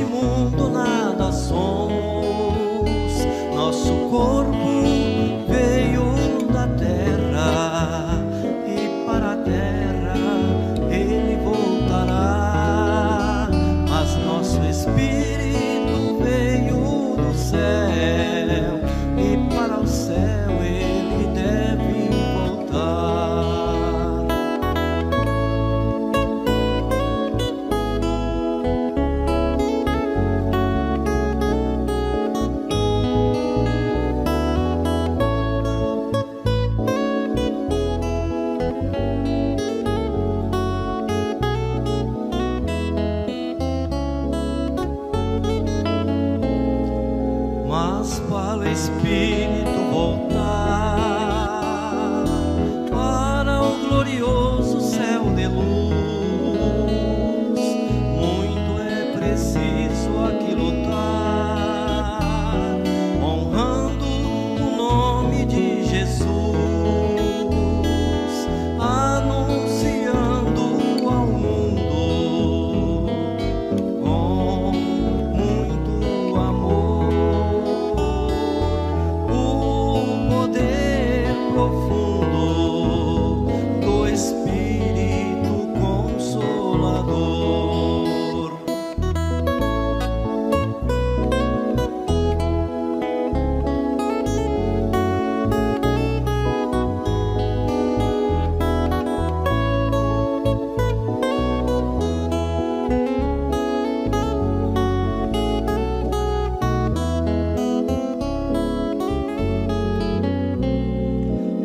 mundo nada somos. Nosso corpo veio da terra e para a terra ele voltará. Mas nosso espírito veio do céu e para o céu ele deve voltar. Mas para o Espírito voltar para o glorioso céu de luz, muito é preciso aqui lutar, honrando o nome de Jesus, anunciando ao mundo com muito amor profundo do Espírito Consolador.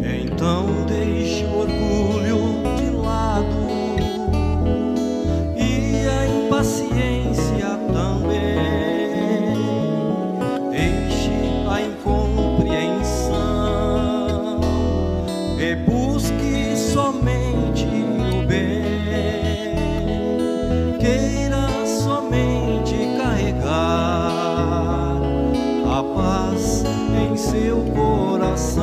Então deixe o orgulho de lado e a impaciência também. Deixe a incompreensão e busque somente o bem. Queira somente carregar a paz em seu coração,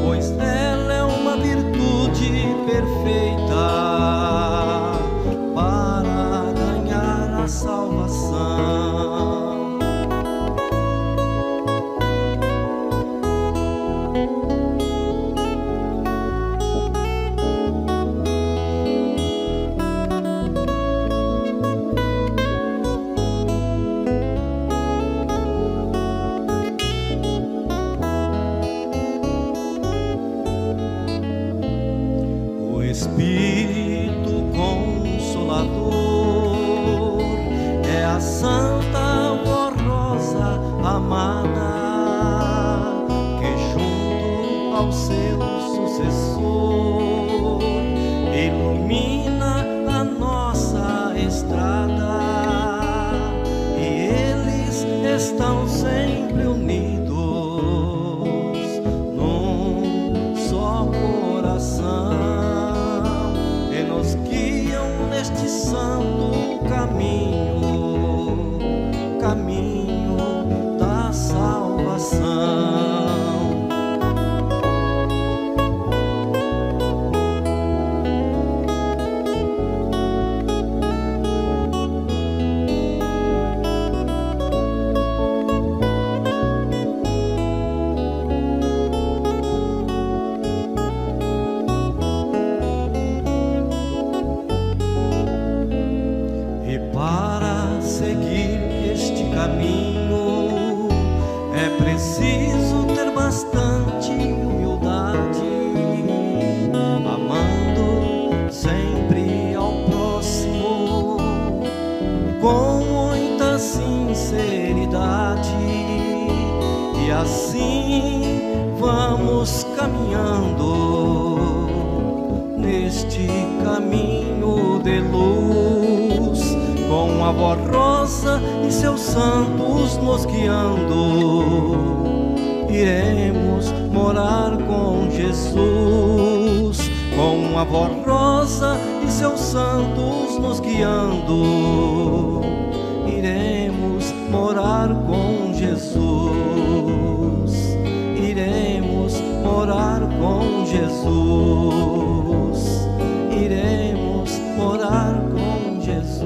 pois ela é uma virtude perfeita para ganhar a salvação. O Espírito Consolador é a santa voz rosa amada que junto ao seu sucessor ilumina a nossa estrada, e eles estão sempre unidos num só coração e nos guiam neste santo caminho, caminho da salvação. E para seguir este caminho é preciso ter bastante humildade, amando sempre ao próximo com muita sinceridade, e assim vamos caminhando neste caminho de luz, com a voz rosa e seus santos nos guiando. Iremos morar com Jesus, com a voz rosa e seus santos nos guiando. Iremos morar com Jesus, iremos morar com Jesus, iremos morar com Jesus.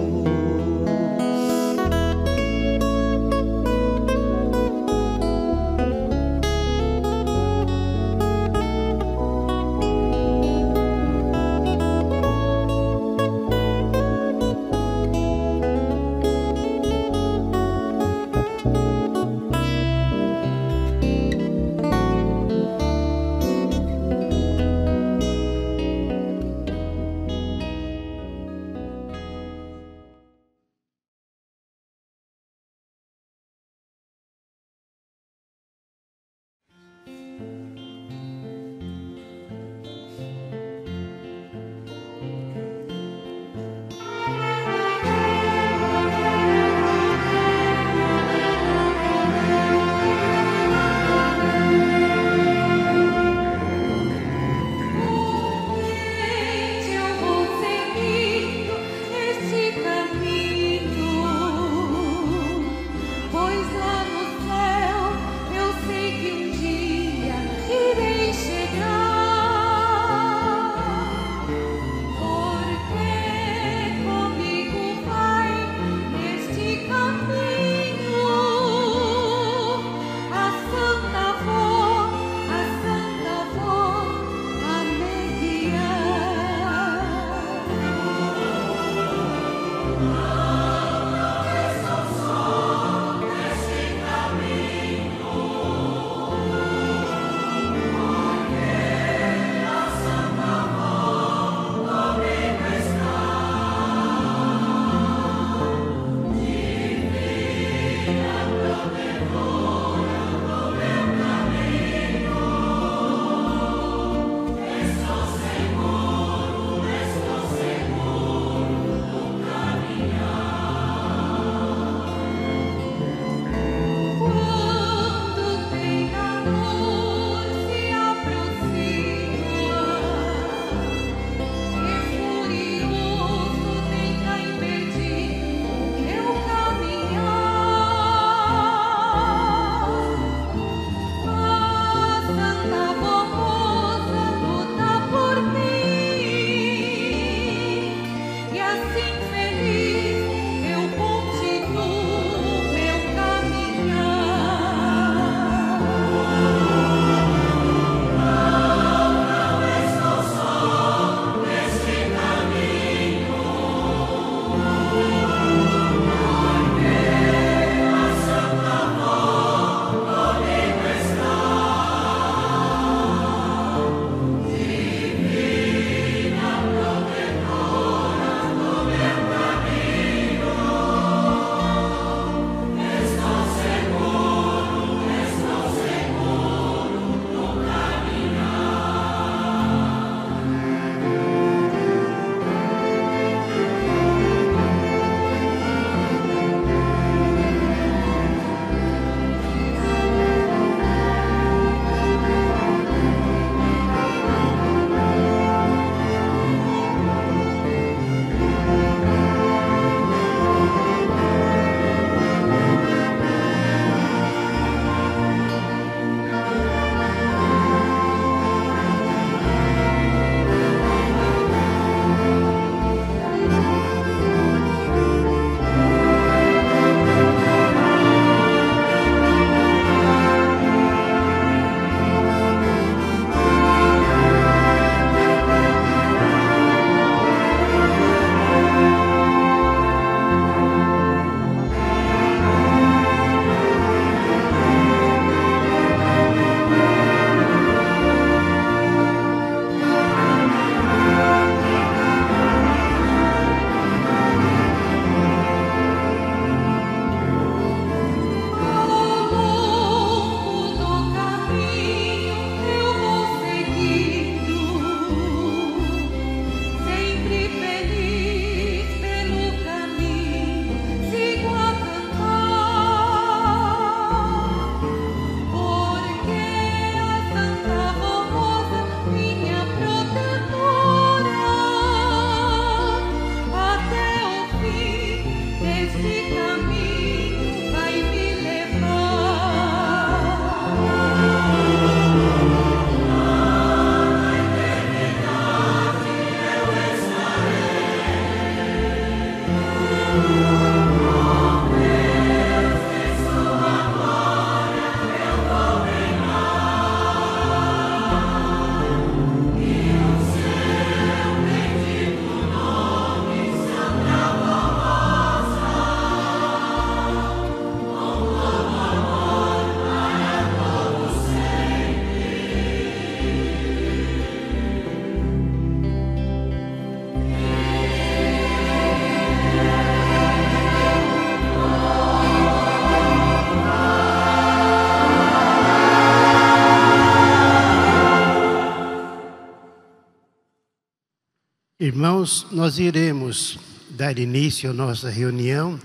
Irmãos, nós iremos dar início à nossa reunião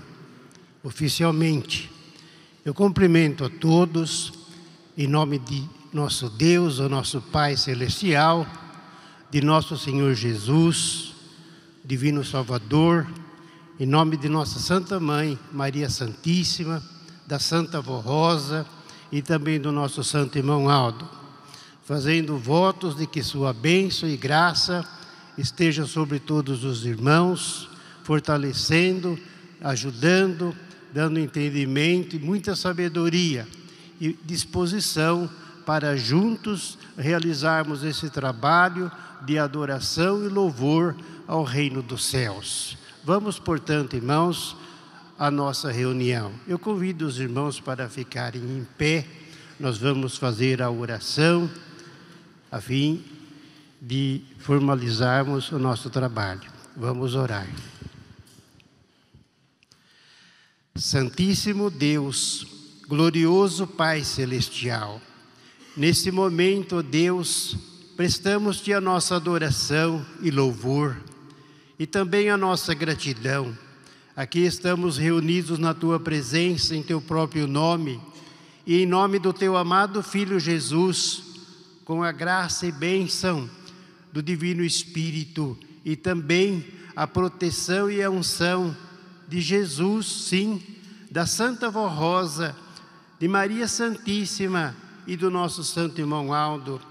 oficialmente. Eu cumprimento a todos em nome de nosso Deus, o nosso Pai Celestial, de nosso Senhor Jesus, Divino Salvador, em nome de nossa Santa Mãe, Maria Santíssima, da Santa Vó Rosa e também do nosso Santo Irmão Aldo, fazendo votos de que sua bênção e graça esteja sobre todos os irmãos, fortalecendo, ajudando, dando entendimento e muita sabedoria e disposição para juntos realizarmos esse trabalho de adoração e louvor ao reino dos céus. Vamos, portanto, irmãos, à nossa reunião. Eu convido os irmãos para ficarem em pé. Nós vamos fazer a oração a fim de formalizarmos o nosso trabalho. Vamos orar. Santíssimo Deus, glorioso Pai Celestial, nesse momento, Deus, prestamos-te a nossa adoração e louvor e também a nossa gratidão. Aqui estamos reunidos na Tua presença, em Teu próprio nome e em nome do Teu amado Filho Jesus, com a graça e bênção do Divino Espírito e também a proteção e a unção de Jesus, sim, da Santa Vó Rosa, de Maria Santíssima e do nosso Santo Irmão Aldo,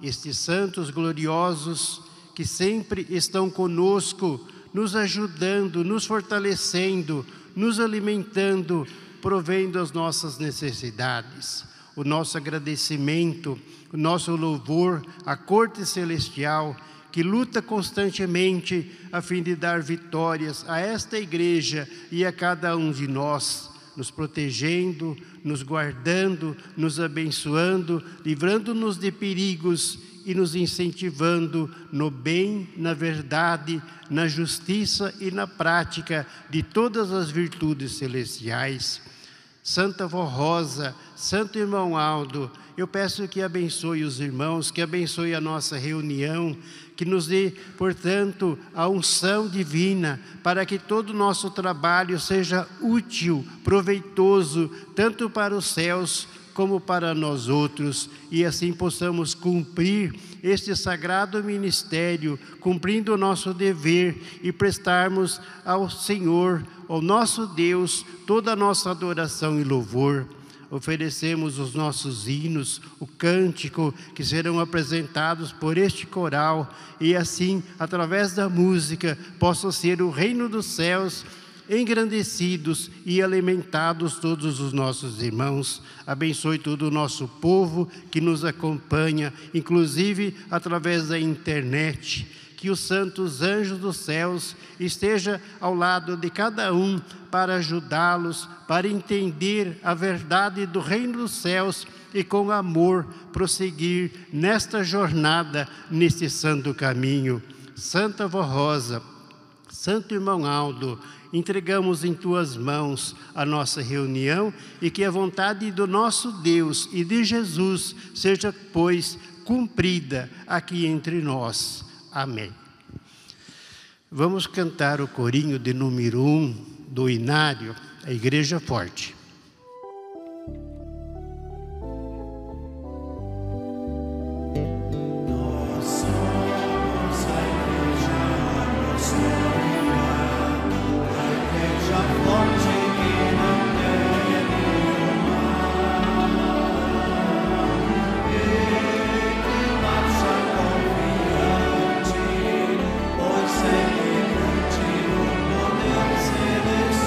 estes santos gloriosos que sempre estão conosco, nos ajudando, nos fortalecendo, nos alimentando, provendo as nossas necessidades. O nosso agradecimento, o nosso louvor à corte celestial, que luta constantemente a fim de dar vitórias a esta igreja e a cada um de nós, nos protegendo, nos guardando, nos abençoando, livrando-nos de perigos e nos incentivando no bem, na verdade, na justiça e na prática de todas as virtudes celestiais. Santa Vó Rosa, Santo Irmão Aldo, eu peço que abençoe os irmãos, que abençoe a nossa reunião, que nos dê, portanto, a unção divina, para que todo o nosso trabalho seja útil, proveitoso, tanto para os céus como para nós outros, e assim possamos cumprir este sagrado ministério, cumprindo o nosso dever e prestarmos ao Senhor, ao nosso Deus, toda a nossa adoração e louvor. Oferecemos os nossos hinos, o cântico que serão apresentados por este coral e assim, através da música, possa ser o reino dos céus engrandecidos e alimentados todos os nossos irmãos. Abençoe todo o nosso povo que nos acompanha, inclusive através da internet. Que os santos anjos dos céus estejam ao lado de cada um para ajudá-los, para entender a verdade do reino dos céus e com amor prosseguir nesta jornada, neste santo caminho. Santa Vó Rosa, Santo Irmão Aldo, entregamos em Tuas mãos a nossa reunião e que a vontade do nosso Deus e de Jesus seja, pois, cumprida aqui entre nós. Amém. Vamos cantar o corinho de número 1 do Inário, a Igreja Forte. Celestial.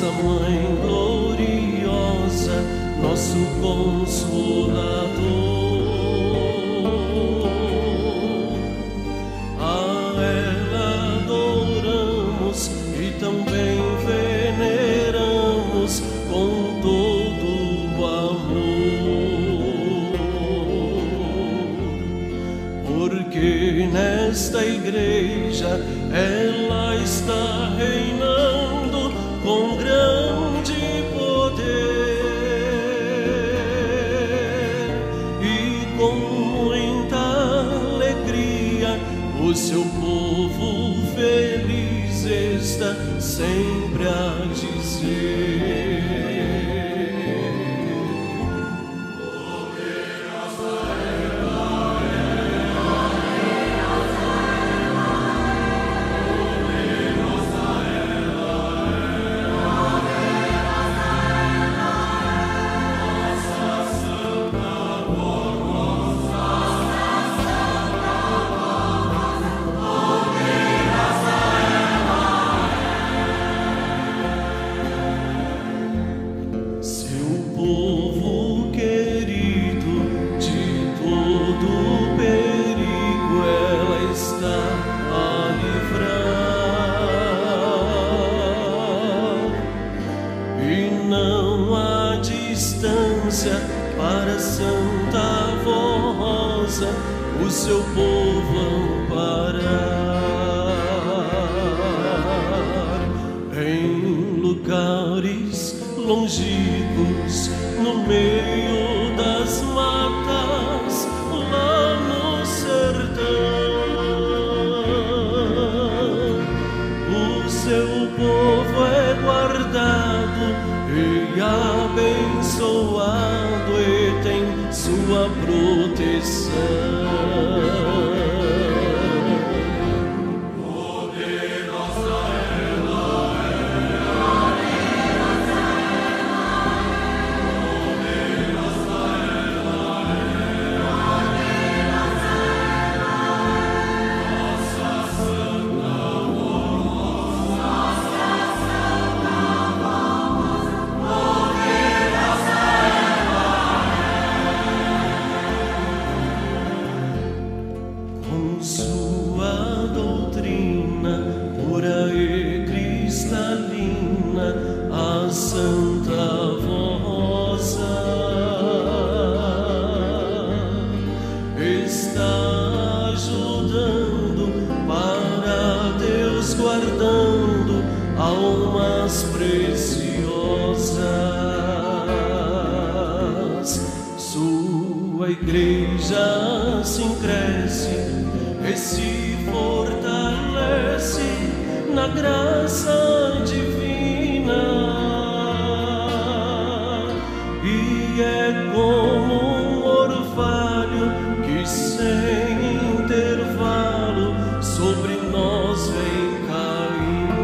nossa Mãe gloriosa, nosso Consolador. A ela adoramos e também veneramos com todo o amor, porque nesta igreja ela está reinando com grande poder e com muita alegria o seu povo feliz está sempre a dizer. Para Santa Rosa o seu povo amparar em lugares longínquos, no meio das matas, lá no sertão. O seu povo é guardado e abençoado e tem sua proteção. Sua doutrina pura e cristalina, a Santa Rosa está ajudando para Deus, guardando almas preciosas. Sua igreja assim cresce e se fortalece na graça divina, e é como um orvalho que sem intervalo sobre nós vem caindo.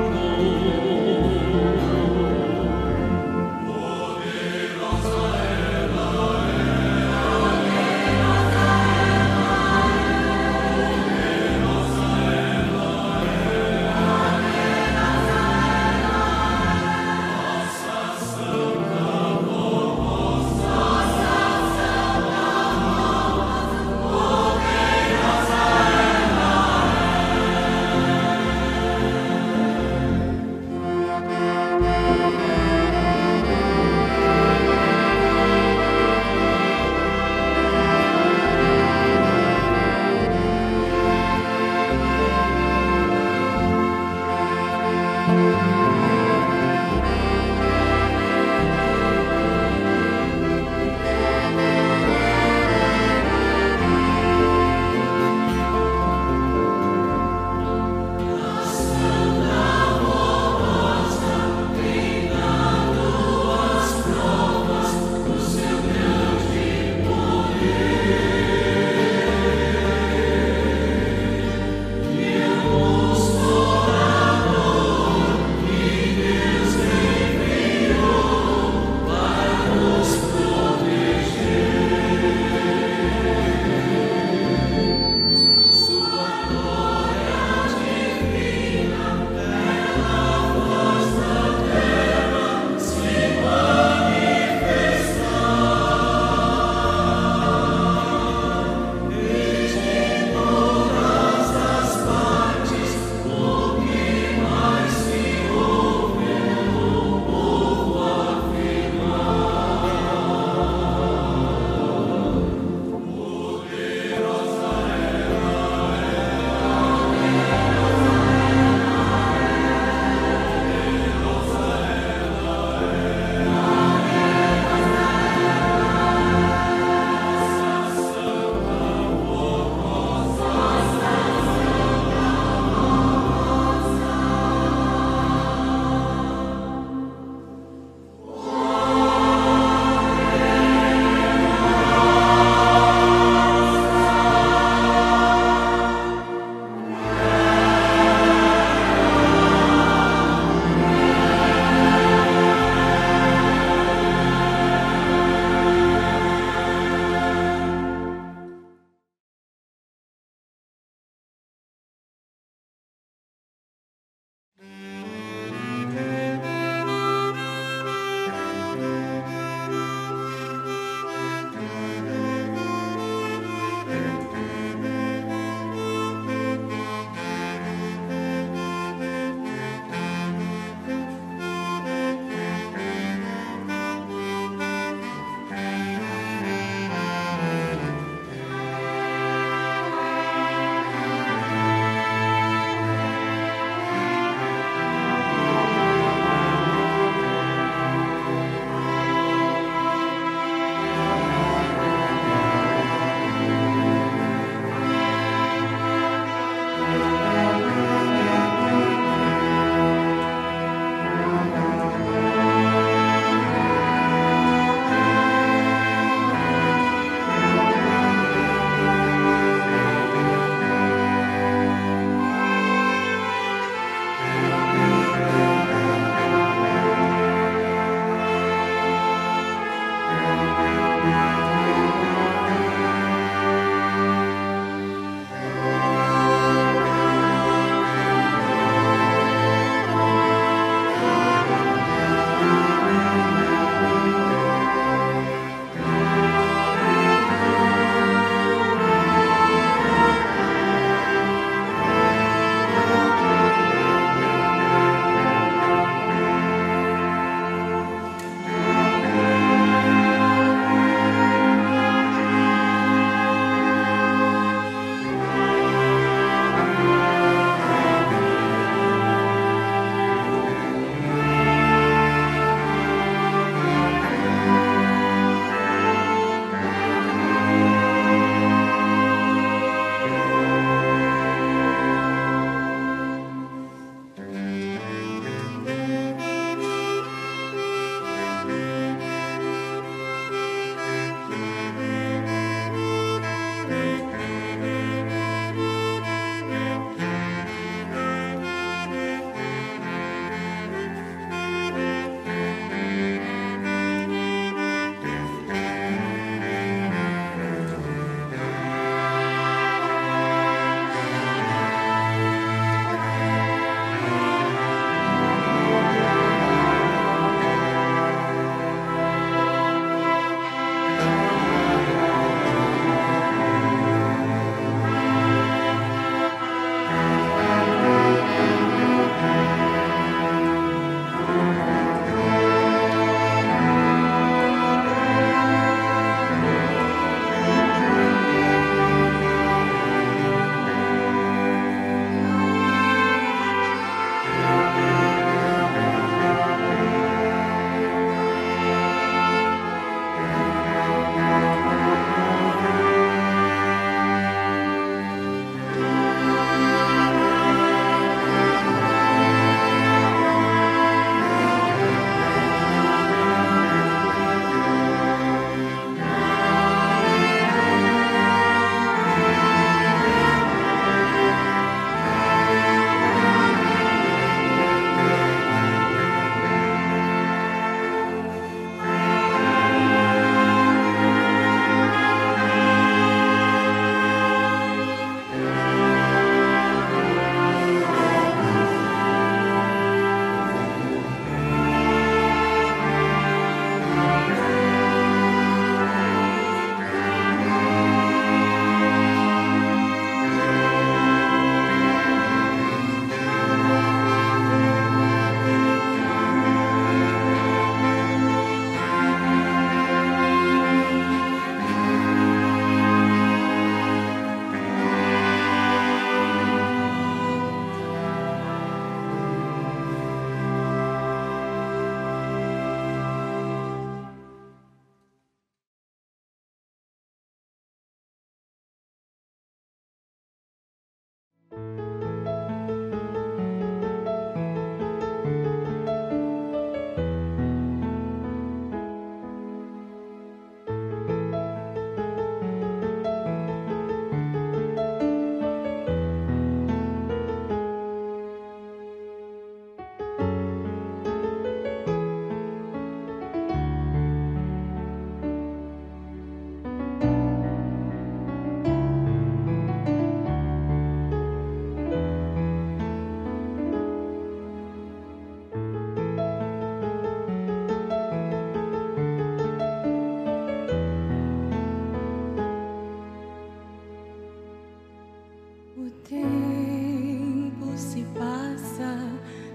tempo se passa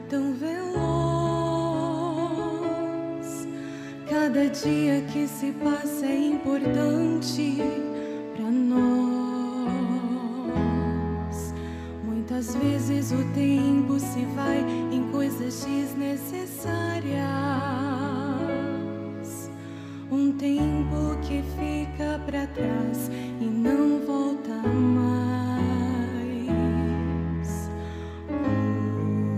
tão veloz. Cada dia que se passa é importante para nós. Muitas vezes o tempo se vai em coisas desnecessárias. Um tempo que fica para trás e não volta mais.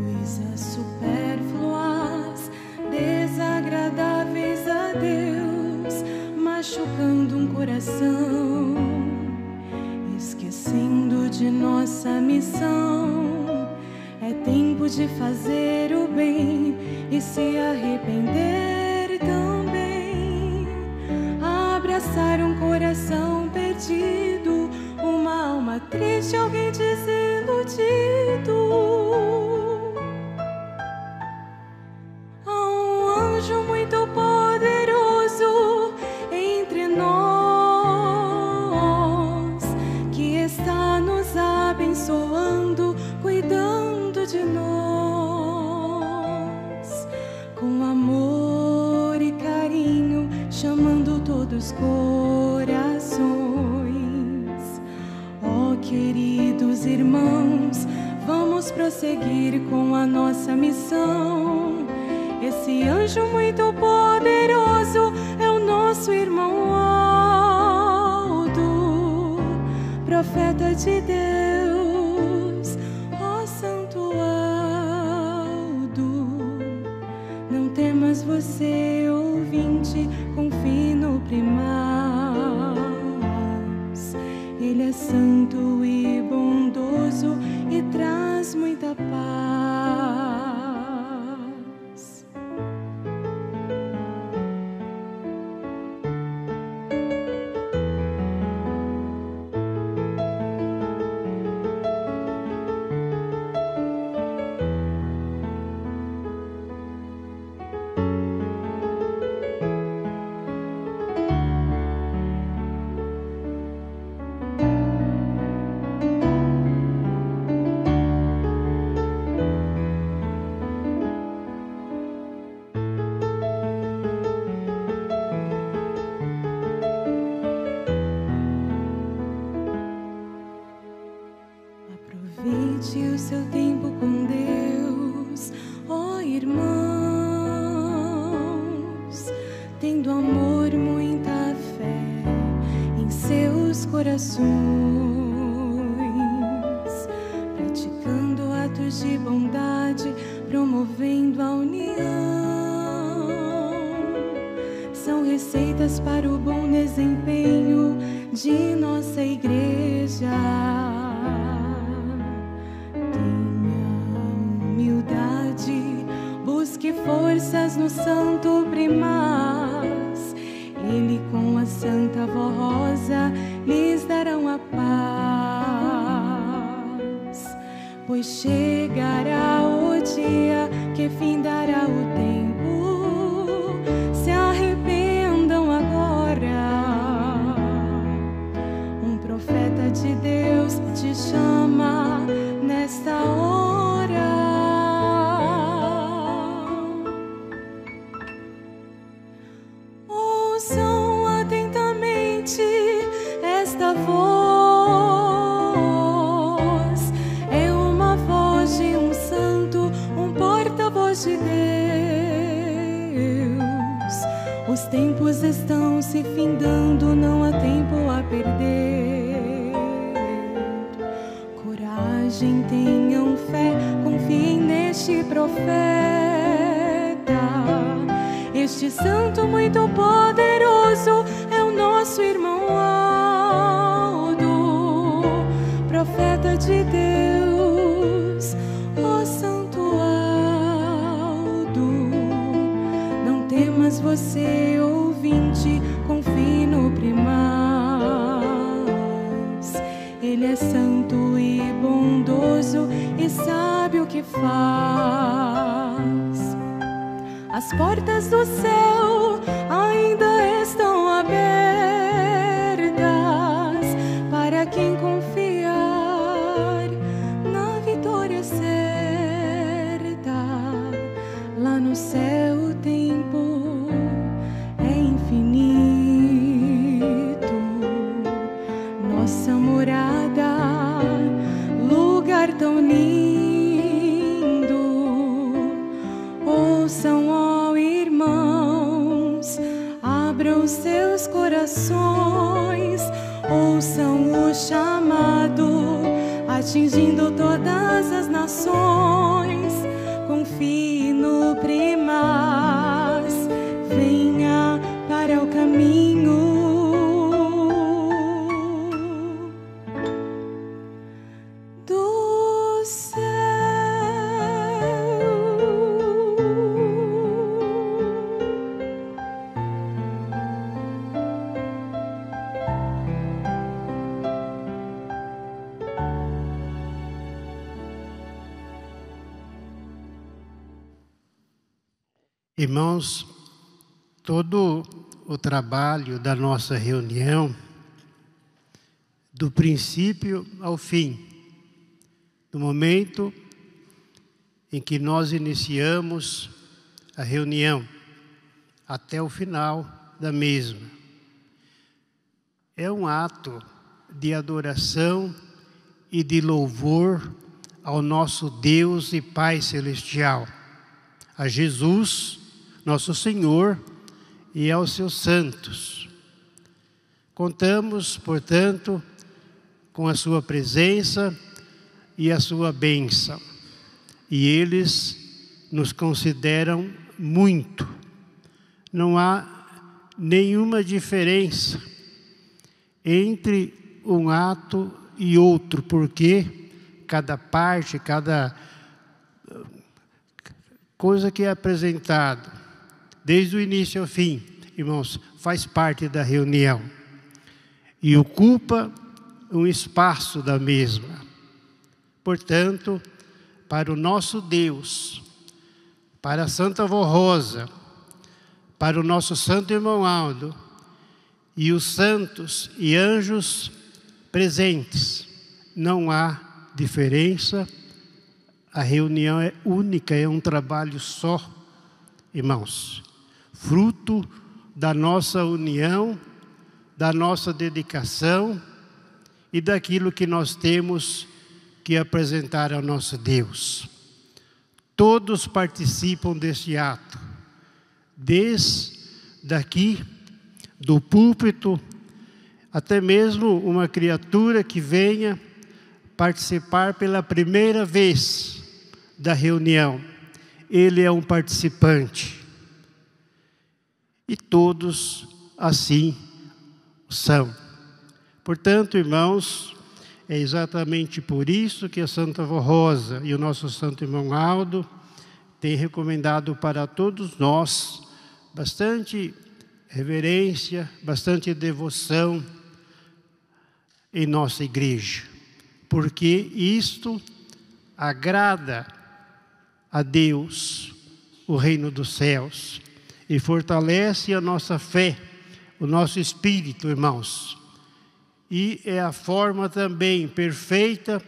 Coisas supérfluas, desagradáveis a Deus, machucando um coração, esquecendo de nossa missão. É tempo de fazer o bem e se arrepender também. Abraçar um coração perdido, uma alma triste, alguém desiludido. Há um anjo muito poderoso entre nós, que está nos abençoando, cuidando de nós, com amor e carinho, chamando todos os corações. Oh, queridos irmãos, vamos prosseguir com a nossa missão. Esse anjo muito poderoso é o nosso irmão Aldo, profeta de Deus. Ó Santo Aldo, não temas você, ouvinte, confie no primaz. Ele é santo e bondoso e traz muita paz. Aproveite o seu tempo com Deus, ó irmãos, tendo amor, muita fé em seus corações, praticando atos de bondade, promovendo a união. São receitas para o bom desempenho de nossa igreja. Busque forças no santo primaz. Ele com a Santa Vó Rosa lhes darão a paz. Pois chegará o dia que findará o tempo. Se arrependam agora. Um profeta de Deus te chama nesta hora. Ouçam atentamente esta voz. É uma voz de um santo, um porta-voz de Deus. Os tempos estão se findando, não há tempo a perder. Coragem, tenham fé, confiem neste profeta. Este santo muito poderoso é o nosso irmão Aldo, profeta de Deus. Ó Santo Aldo, não temas você, ouvinte, confie no primaz. Ele é santo e bondoso e sabe o que faz. As portas do céu ainda estão abertas para quem confiar. lugar tão lindo. Ouçam, ó irmãos, abram seus corações, ouçam o chamado, atingindo todas as nações. Confie no primaz, venha para o caminho do céu. Irmãos, todo o trabalho da nossa reunião, do princípio ao fim, no momento em que nós iniciamos a reunião, até o final da mesma, é um ato de adoração e de louvor ao nosso Deus e Pai Celestial, a Jesus, nosso Senhor, e aos seus santos. Contamos, portanto, com a sua presença e a sua bênção, e eles nos consideram muito. Não há nenhuma diferença entre um ato e outro, porque cada parte, cada coisa que é apresentada, desde o início ao fim, irmãos, faz parte da reunião e ocupa um espaço da mesma. Portanto, para o nosso Deus, para a Santa Vó Rosa, para o nosso Santo Irmão Aldo e os santos e anjos presentes, não há diferença. A reunião é única, é um trabalho só, irmãos, fruto da nossa união, da nossa dedicação e daquilo que nós temos que apresentar ao nosso Deus. Todos participam desse ato, desde daqui, do púlpito, até mesmo uma criatura que venha participar pela primeira vez da reunião. Ele é um participante. E todos assim são. Portanto, irmãos, é exatamente por isso que a Santa Vó Rosa e o nosso Santo Irmão Aldo têm recomendado para todos nós bastante reverência, bastante devoção em nossa igreja, porque isto agrada a Deus, o reino dos céus, e fortalece a nossa fé, o nosso espírito, irmãos. E é a forma também perfeita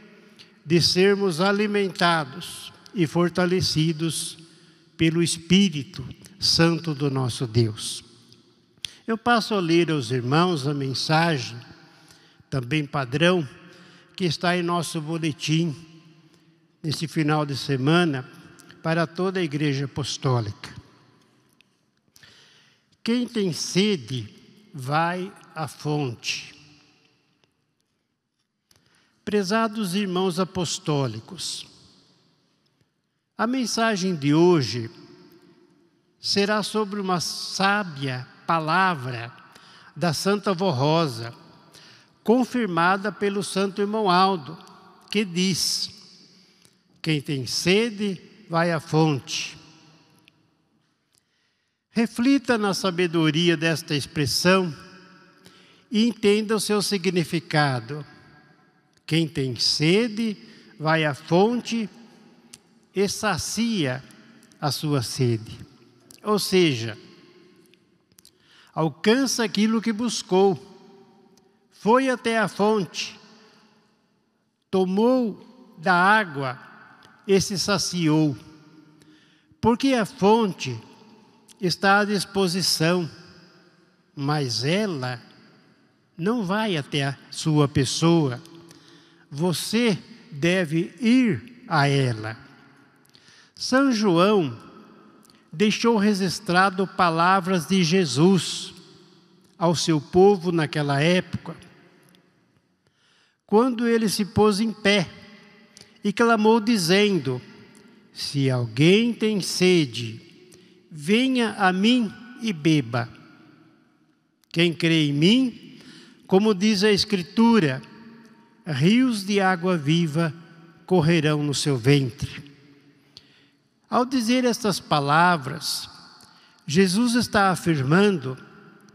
de sermos alimentados e fortalecidos pelo Espírito Santo do nosso Deus. Eu passo a ler aos irmãos a mensagem, também padrão, que está em nosso boletim, nesse final de semana, para toda a Igreja Apostólica. Quem tem sede, vai à fonte. Prezados irmãos apostólicos, a mensagem de hoje será sobre uma sábia palavra da Santa Vó Rosa, confirmada pelo Santo Irmão Aldo, que diz: quem tem sede, vai à fonte. Reflita na sabedoria desta expressão e entenda o seu significado. Quem tem sede, vai à fonte e sacia a sua sede. Ou seja, alcança aquilo que buscou, foi até a fonte, tomou da água e se saciou. Porque a fonte está à disposição, mas ela não vai até a sua pessoa. Você deve ir a ela. São João deixou registrado palavras de Jesus ao seu povo naquela época, quando ele se pôs em pé e clamou dizendo: se alguém tem sede, venha a mim e beba. Quem crê em mim, como diz a Escritura, rios de água viva correrão no seu ventre. Ao dizer estas palavras, Jesus está afirmando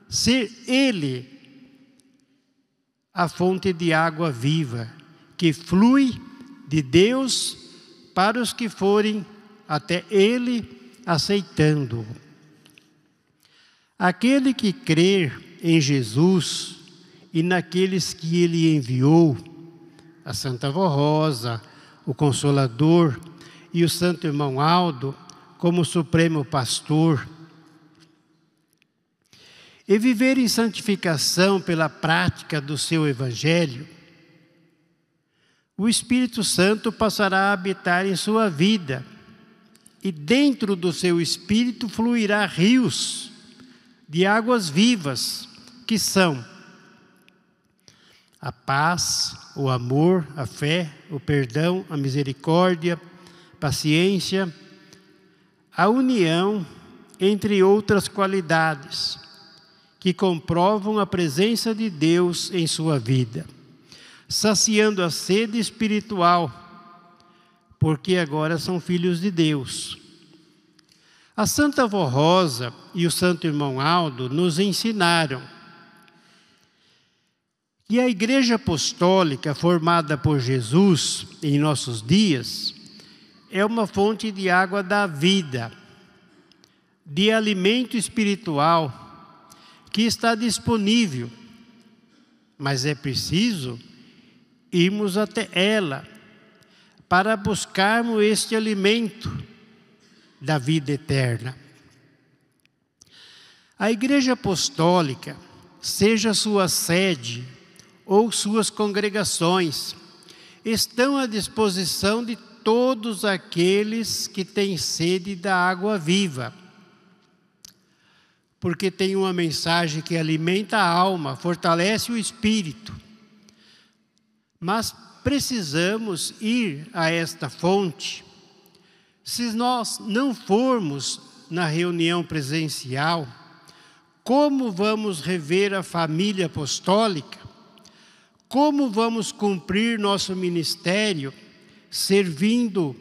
ser Ele a fonte de água viva, que flui de Deus para os que forem até Ele aceitando-o. Aquele que crer em Jesus e naqueles que Ele enviou, a Santa Vó Rosa, o Consolador e o Santo Irmão Aldo como Supremo Pastor, e viver em santificação pela prática do seu Evangelho, o Espírito Santo passará a habitar em sua vida, e dentro do seu Espírito fluirá rios de águas vivas, que são a paz, o amor, a fé, o perdão, a misericórdia, paciência, a união, entre outras qualidades, que comprovam a presença de Deus em sua vida, saciando a sede espiritual, porque agora são filhos de Deus. A Santa Vó Rosa e o Santo Irmão Aldo nos ensinaram que a Igreja Apostólica formada por Jesus em nossos dias é uma fonte de água da vida, de alimento espiritual que está disponível, mas é preciso irmos até ela para buscarmos este alimento da vida eterna. A Igreja Apostólica, seja sua sede ou suas congregações, estão à disposição de todos aqueles que têm sede da água viva, porque tem uma mensagem que alimenta a alma, fortalece o espírito. Mas precisamos ir a esta fonte. Se nós não formos na reunião presencial, como vamos rever a família apostólica? Como vamos cumprir nosso ministério, servindo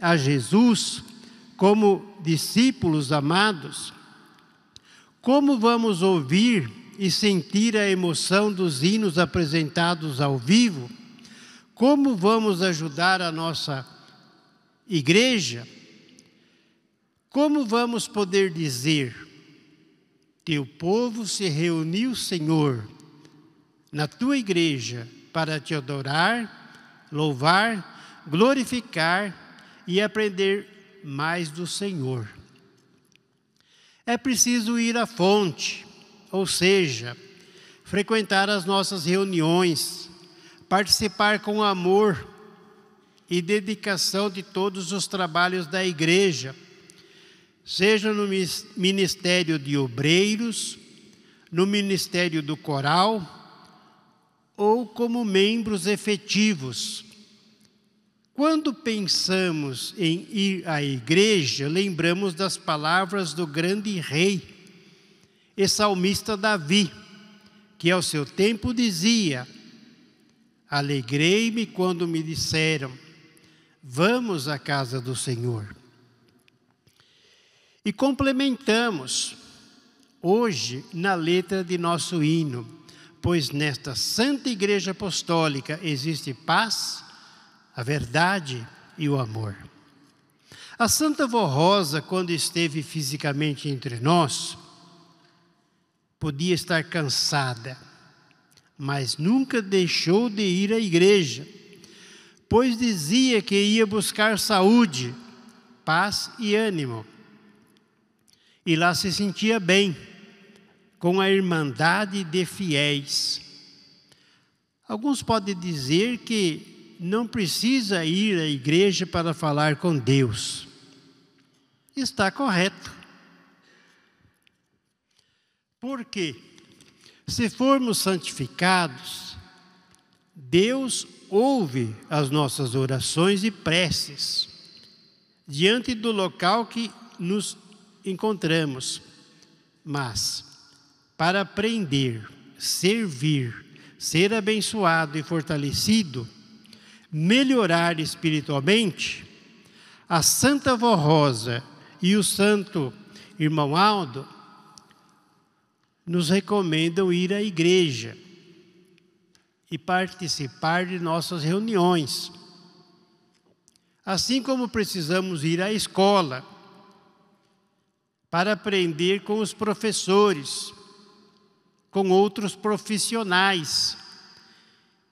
a Jesus como discípulos amados? Como vamos ouvir e sentir a emoção dos hinos apresentados ao vivo? Como vamos ajudar a nossa igreja? Como vamos poder dizer: teu povo se reuniu, Senhor, na tua igreja para te adorar, louvar, glorificar e aprender mais do Senhor? É preciso ir à fonte, ou seja, frequentar as nossas reuniões, participar com amor e dedicação de todos os trabalhos da igreja, seja no ministério de obreiros, no ministério do coral, ou como membros efetivos. Quando pensamos em ir à igreja, lembramos das palavras do grande rei e salmista Davi, que ao seu tempo dizia: alegrei-me quando me disseram, vamos à casa do Senhor. E complementamos hoje na letra de nosso hino: pois nesta Santa Igreja Apostólica existe paz, a verdade e o amor. A Santa Vó Rosa, quando esteve fisicamente entre nós, podia estar cansada, mas nunca deixou de ir à igreja, pois dizia que ia buscar saúde, paz e ânimo. E lá se sentia bem, com a irmandade de fiéis. Alguns podem dizer que não precisa ir à igreja para falar com Deus. Está correto. Por quê? Se formos santificados, Deus ouve as nossas orações e preces diante do local que nos encontramos. Mas, para aprender, servir, ser abençoado e fortalecido, melhorar espiritualmente, a Santa Avó Rosa e o Santo Irmão Aldo nos recomendam ir à igreja e participar de nossas reuniões. Assim como precisamos ir à escola para aprender com os professores, com outros profissionais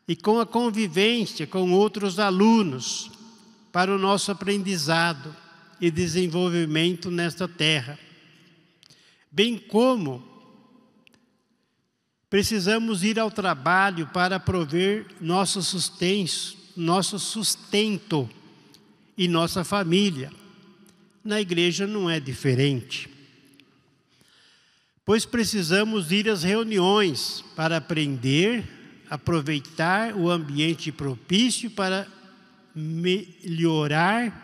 e com a convivência com outros alunos para o nosso aprendizado e desenvolvimento nesta terra. Bem como precisamos ir ao trabalho para prover nosso sustento e nossa família. Na igreja não é diferente. Pois precisamos ir às reuniões para aprender, aproveitar o ambiente propício para melhorar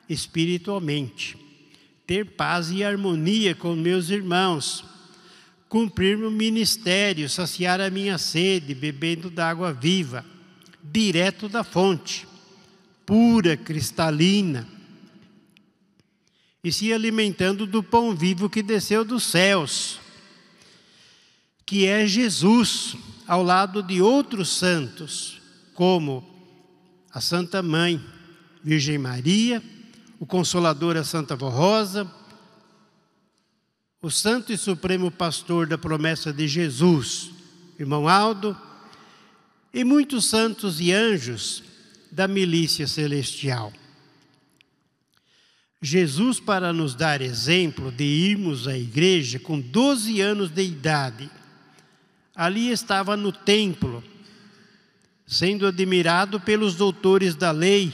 espiritualmente, ter paz e harmonia com meus irmãos, cumprir meu ministério, saciar a minha sede, bebendo da água viva, direto da fonte, pura, cristalina, e se alimentando do pão vivo que desceu dos céus, que é Jesus, ao lado de outros santos, como a Santa Mãe, Virgem Maria, o Consolador, a Santa Avó Rosa, o Santo e Supremo Pastor da Promessa de Jesus, Irmão Aldo, e muitos santos e anjos da milícia celestial. Jesus, para nos dar exemplo de irmos à igreja com 12 anos de idade, ali estava no templo, sendo admirado pelos doutores da lei,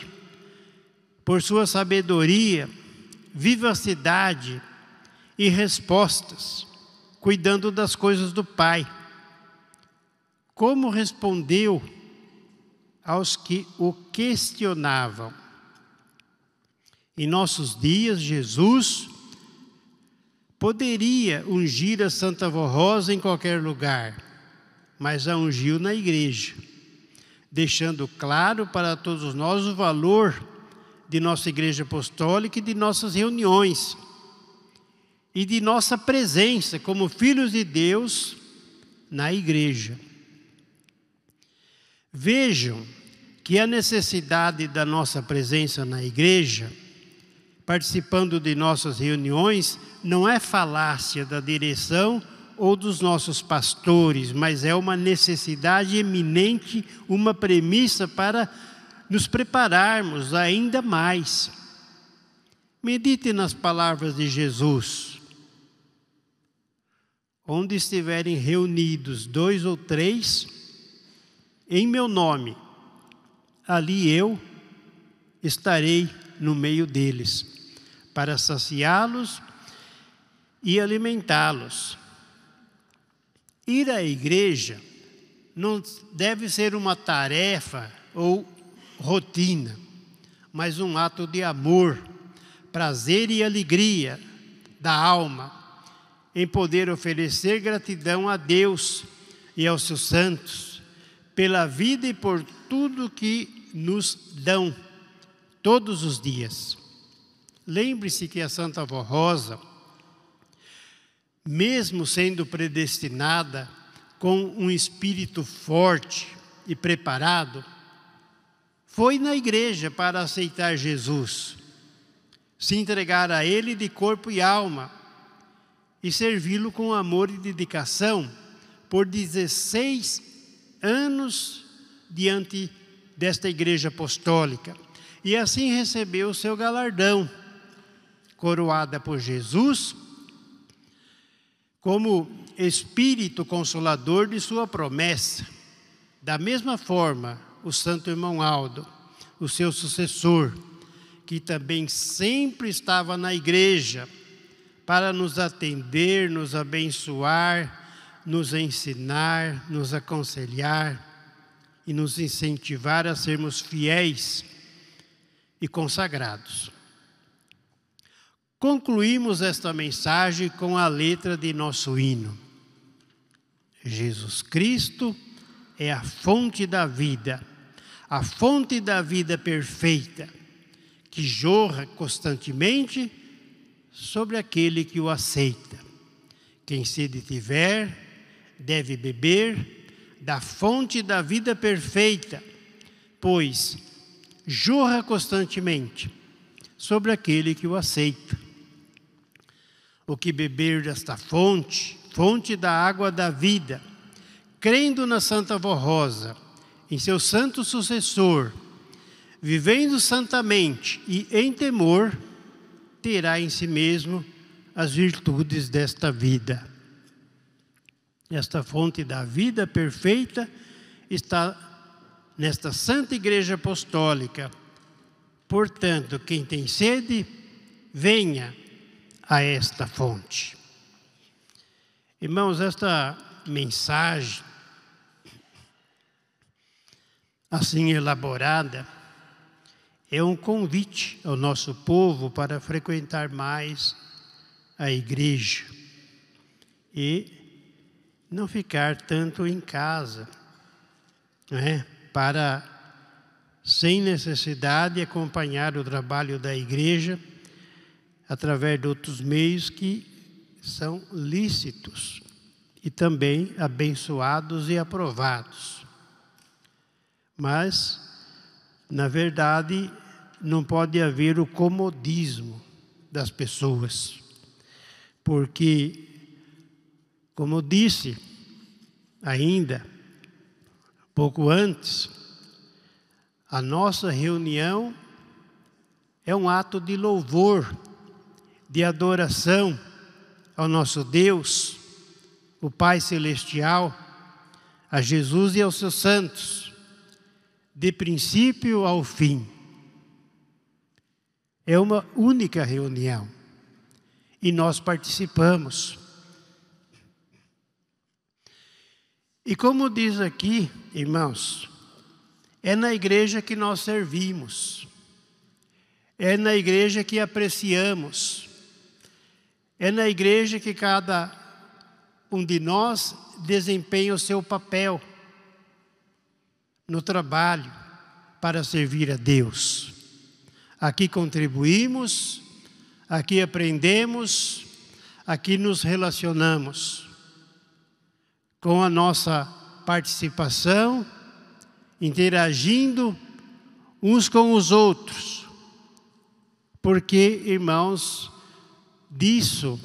por sua sabedoria, vivacidade e respostas, cuidando das coisas do Pai. Como respondeu aos que o questionavam? Em nossos dias, Jesus poderia ungir a Santa Avó Rosa em qualquer lugar, mas a ungiu na igreja, deixando claro para todos nós o valor de nossa igreja apostólica e de nossas reuniões, e de nossa presença como filhos de Deus na igreja. Vejam que a necessidade da nossa presença na igreja, participando de nossas reuniões, não é falácia da direção ou dos nossos pastores, mas é uma necessidade eminente, uma premissa para nos prepararmos ainda mais. Medite nas palavras de Jesus. Onde estiverem reunidos 2 ou 3, em meu nome, ali eu estarei no meio deles, para saciá-los e alimentá-los. Ir à igreja não deve ser uma tarefa ou rotina, mas um ato de amor, prazer e alegria da alma, em poder oferecer gratidão a Deus e aos seus santos, pela vida e por tudo que nos dão todos os dias. Lembre-se que a Santa Avó Rosa, mesmo sendo predestinada com um espírito forte e preparado, foi na igreja para aceitar Jesus, se entregar a Ele de corpo e alma e servi-lo com amor e dedicação por 16 anos diante desta igreja apostólica. E assim recebeu o seu galardão, coroada por Jesus como Espírito Consolador de sua promessa. Da mesma forma, o santo irmão Aldo, o seu sucessor, que também sempre estava na igreja para nos atender, nos abençoar, nos ensinar, nos aconselhar e nos incentivar a sermos fiéis e consagrados. Concluímos esta mensagem com a letra de nosso hino. Jesus Cristo é a fonte da vida perfeita, que jorra constantemente sobre aquele que o aceita. Quem sede tiver, deve beber da fonte da vida perfeita, pois jorra constantemente sobre aquele que o aceita. O que beber desta fonte, fonte da água da vida, crendo na Santa Vó Rosa, em seu santo sucessor, vivendo santamente e em temor, terá em si mesmo as virtudes desta vida. Esta fonte da vida perfeita está nesta Santa Igreja Apostólica. Portanto, quem tem sede, venha a esta fonte. Irmãos, esta mensagem, assim elaborada, é um convite ao nosso povo para frequentar mais a igreja e não ficar tanto em casa, para, sem necessidade, acompanhar o trabalho da igreja através de outros meios que são lícitos e também abençoados e aprovados. Mas, na verdade, não pode haver o comodismo das pessoas, porque, como disse ainda, pouco antes, a nossa reunião é um ato de louvor, de adoração ao nosso Deus, o Pai Celestial, a Jesus e aos seus santos, de princípio ao fim. É uma única reunião e nós participamos. E como diz aqui, irmãos, é na igreja que nós servimos, é na igreja que apreciamos, é na igreja que cada um de nós desempenha o seu papel no trabalho para servir a Deus. Aqui contribuímos, aqui aprendemos, aqui nos relacionamos com a nossa participação, interagindo uns com os outros. Porque, irmãos, disso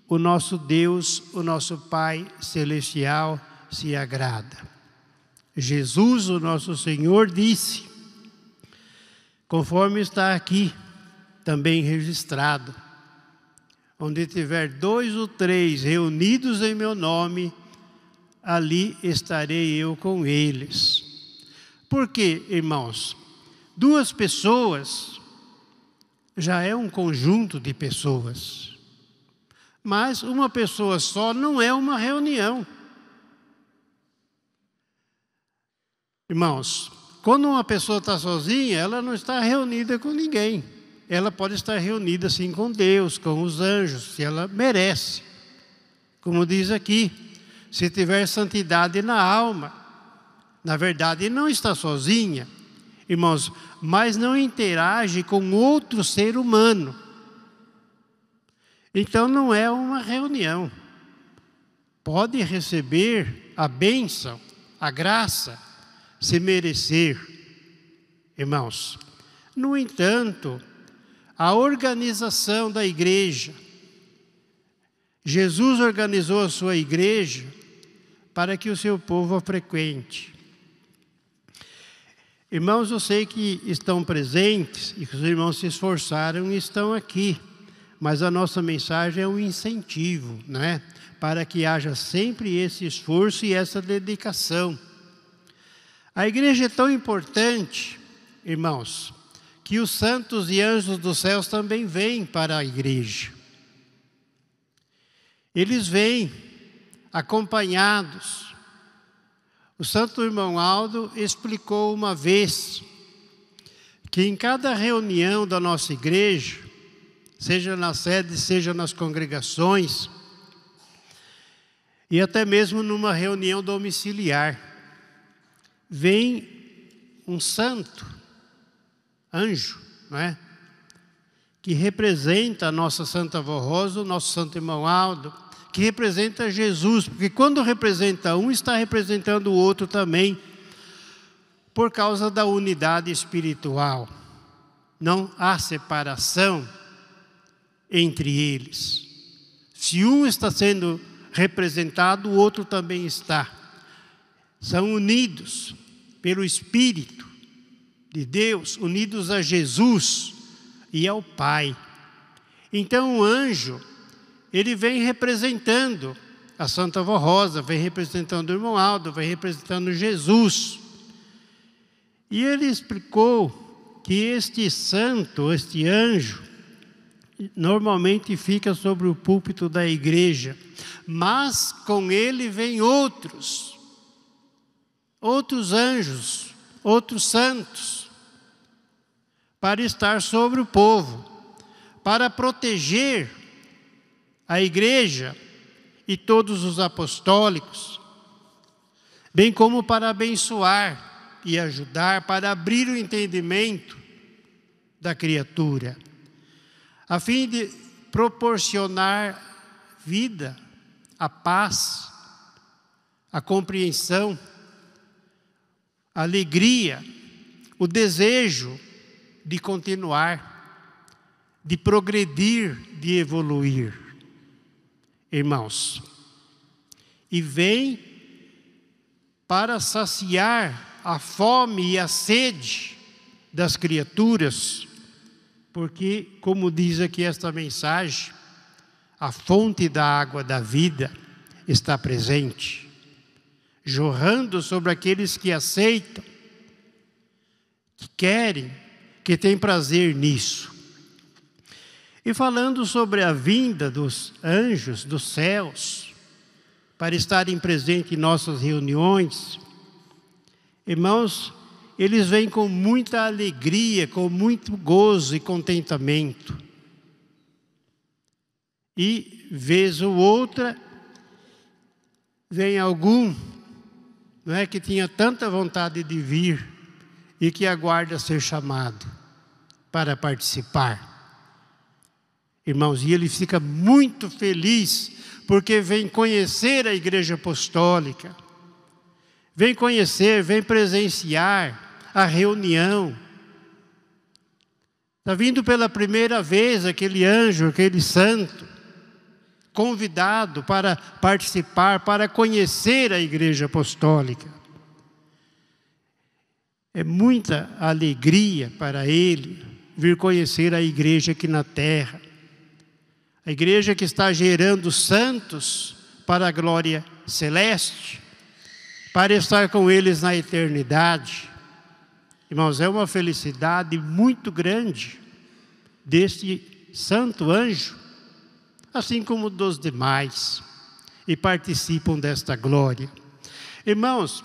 o nosso Deus, o nosso Pai Celestial se agrada. Jesus, o nosso Senhor, disse, conforme está aqui também registrado, onde tiver 2 ou 3 reunidos em meu nome, ali estarei eu com eles. Porque, irmãos, 2 pessoas já é um conjunto de pessoas. Mas uma pessoa só não é uma reunião. Irmãos, quando uma pessoa está sozinha, ela não está reunida com ninguém. Ela pode estar reunida sim com Deus, com os anjos, se ela merece. Como diz aqui, se tiver santidade na alma, na verdade não está sozinha, irmãos, mas não interage com outro ser humano. Então não é uma reunião. Pode receber a bênção, a graça, se merecer, irmãos. No entanto, a organização da igreja, Jesus organizou a sua igreja para que o seu povo a frequente. Irmãos, eu sei que estão presentes e que os irmãos se esforçaram e estão aqui, mas a nossa mensagem é um incentivo, para que haja sempre esse esforço e essa dedicação. A igreja é tão importante, irmãos, que os santos e anjos dos céus também vêm para a igreja. Eles vêm acompanhados. O santo irmão Aldo explicou uma vez que em cada reunião da nossa igreja, seja na sede, seja nas congregações, e até mesmo numa reunião domiciliar, vem um santo, anjo, não é? Que representa a nossa Santa Avó Rosa, o nosso santo irmão Aldo, que representa Jesus, porque quando representa um, está representando o outro também, por causa da unidade espiritual. Não há separação entre eles. Se um está sendo representado, o outro também está. São unidos pelo Espírito de Deus, unidos a Jesus e ao Pai. Então o anjo, ele vem representando a Santa Avó Rosa, vem representando o irmão Aldo, vem representando Jesus. E ele explicou que este santo, este anjo, normalmente fica sobre o púlpito da igreja, mas com ele vêm outros anjos, outros santos, para estar sobre o povo, para proteger a igreja e todos os apostólicos, bem como para abençoar e ajudar, para abrir o entendimento da criatura, a fim de proporcionar vida, a paz, a compreensão, a alegria, o desejo de continuar, de progredir, de evoluir. Irmãos, e vem para saciar a fome e a sede das criaturas, porque, como diz aqui esta mensagem, a fonte da água da vida está presente, jorrando sobre aqueles que aceitam, que querem, que têm prazer nisso. E falando sobre a vinda dos anjos dos céus, para estarem presentes em nossas reuniões, irmãos, eles vêm com muita alegria, com muito gozo e contentamento. E, vez ou outra, vem algum, não é, que tinha tanta vontade de vir e que aguarda ser chamado para participar. Irmãos, e ele fica muito feliz, porque vem conhecer a Igreja Apostólica, vem conhecer, vem presenciar a reunião. Está vindo pela primeira vez aquele anjo, aquele santo, convidado para participar, para conhecer a Igreja Apostólica. É muita alegria para ele vir conhecer a igreja aqui na terra. A igreja que está gerando santos para a glória celeste, para estar com eles na eternidade. Irmãos, é uma felicidade muito grande deste santo anjo, assim como dos demais, e participam desta glória. Irmãos,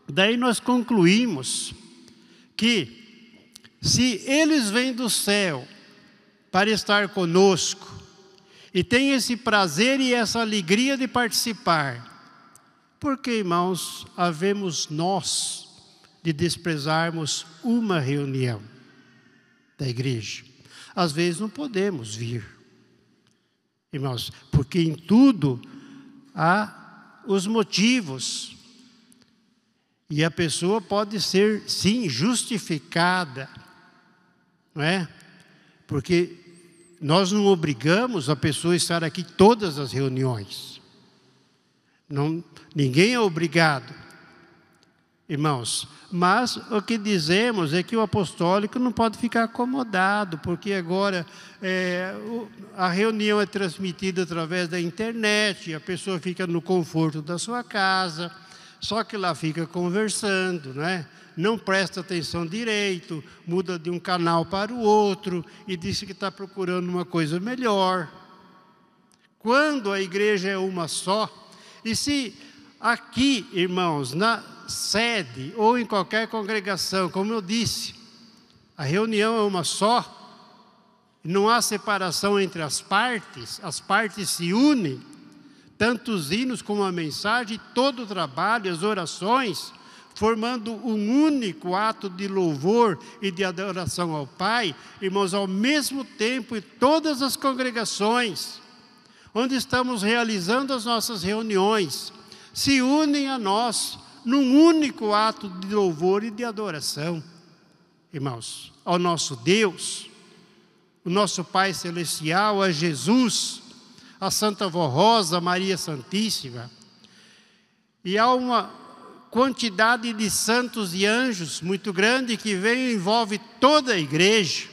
daí nós concluímos que se eles vêm do céu para estar conosco, e têm esse prazer e essa alegria de participar, por que, irmãos, havemos nós de desprezarmos uma reunião da igreja? Às vezes não podemos vir, irmãos, porque em tudo há os motivos, e a pessoa pode ser, sim, justificada, não é? Porque nós não obrigamos a pessoa a estar aqui todas as reuniões. Ninguém é obrigado, irmãos. Mas o que dizemos é que o apostólico não pode ficar acomodado, porque agora a reunião é transmitida através da internet, a pessoa fica no conforto da sua casa, só que lá fica conversando, né? Não presta atenção direito, muda de um canal para o outro e diz que está procurando uma coisa melhor. Quando a igreja é uma só, e se aqui, irmãos, na sede ou em qualquer congregação, como eu disse, a reunião é uma só, não há separação entre as partes se unem, tanto os hinos como a mensagem, todo o trabalho, as orações, formando um único ato de louvor e de adoração ao Pai, irmãos, ao mesmo tempo em todas as congregações, onde estamos realizando as nossas reuniões, se unem a nós num único ato de louvor e de adoração, irmãos, ao nosso Deus, o nosso Pai Celestial, a Jesus, a Santa Vó Rosa, Maria Santíssima. E há uma quantidade de santos e anjos muito grande que vem e envolve toda a igreja.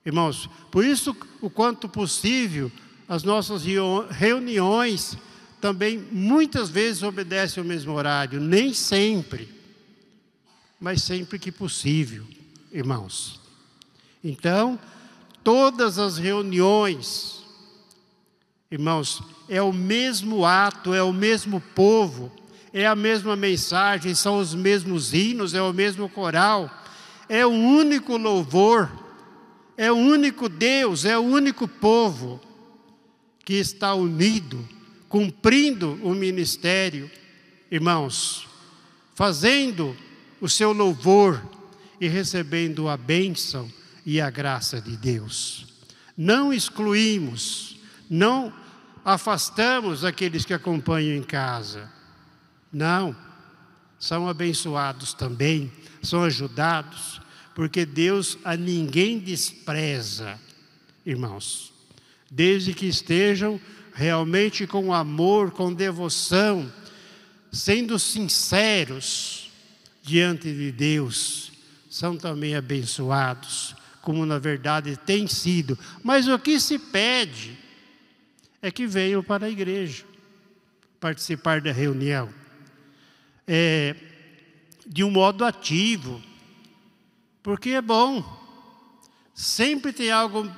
Irmãos, por isso, o quanto possível, as nossas reuniões também muitas vezes obedecem ao mesmo horário, nem sempre, mas sempre que possível, irmãos. Então, todas as reuniões, irmãos, é o mesmo ato, é o mesmo povo, é a mesma mensagem, são os mesmos hinos, é o mesmo coral, é o único louvor, é o único Deus, é o único povo que está unido, cumprindo o ministério, irmãos, fazendo o seu louvor e recebendo a bênção e a graça de Deus. Não excluímos, não afastamos aqueles que acompanham em casa. Não, são abençoados também, são ajudados, porque Deus a ninguém despreza, irmãos, desde que estejam realmente com amor, com devoção, sendo sinceros diante de Deus, são também abençoados, como na verdade tem sido. Mas o que se pede é que venham para a igreja, participar da reunião, de um modo ativo, porque é bom, sempre tem algo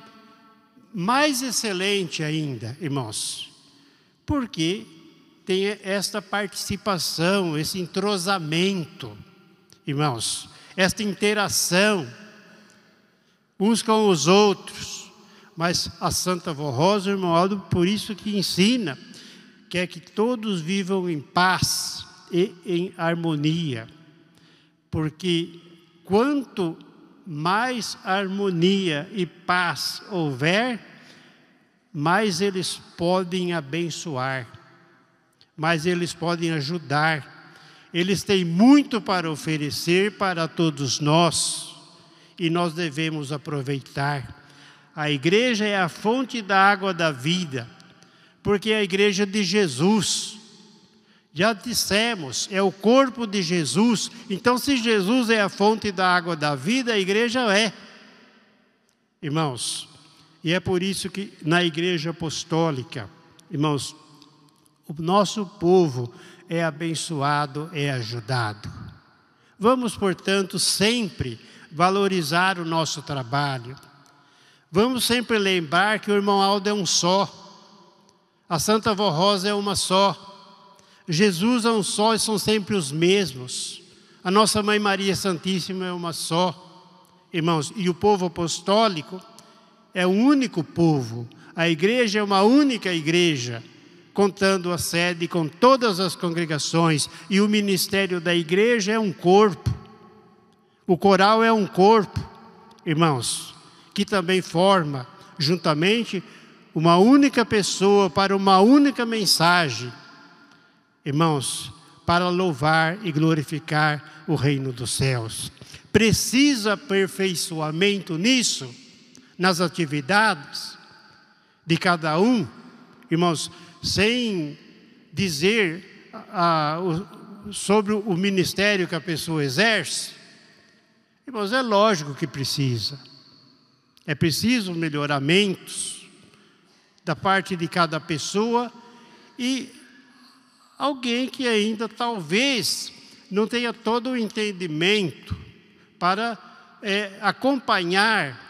mais excelente ainda, irmãos, porque tem esta participação, esse entrosamento, irmãos, esta interação uns com os outros. Mas a Santa Vó Rosa, irmão, por isso que ensina, quer que todos vivam em paz e em harmonia, porque quanto mais harmonia e paz houver, mais eles podem abençoar, mais eles podem ajudar. Eles têm muito para oferecer para todos nós, e nós devemos aproveitar. A igreja é a fonte da água da vida, porque é a igreja de Jesus. Já dissemos, é o corpo de Jesus. Então, se Jesus é a fonte da água da vida, a igreja é. Irmãos, e é por isso que na igreja apostólica, irmãos, o nosso povo é abençoado, é ajudado. Vamos, portanto, sempre valorizar o nosso trabalho. Vamos sempre lembrar que o irmão Aldo é um só. A Santa Vó Rosa é uma só. Jesus é um só e são sempre os mesmos. A nossa Mãe Maria Santíssima é uma só. Irmãos, e o povo apostólico é um único povo. A igreja é uma única igreja, contando a sede com todas as congregações. E o ministério da igreja é um corpo. O coral é um corpo, irmãos, que também forma juntamente uma única pessoa para uma única mensagem. Irmãos, para louvar e glorificar o reino dos céus. Precisa aperfeiçoamento nisso, nas atividades de cada um, irmãos, sem dizer sobre o ministério que a pessoa exerce. Irmãos, é lógico que precisa. É preciso melhoramentos da parte de cada pessoa e alguém que ainda talvez não tenha todo o entendimento para acompanhar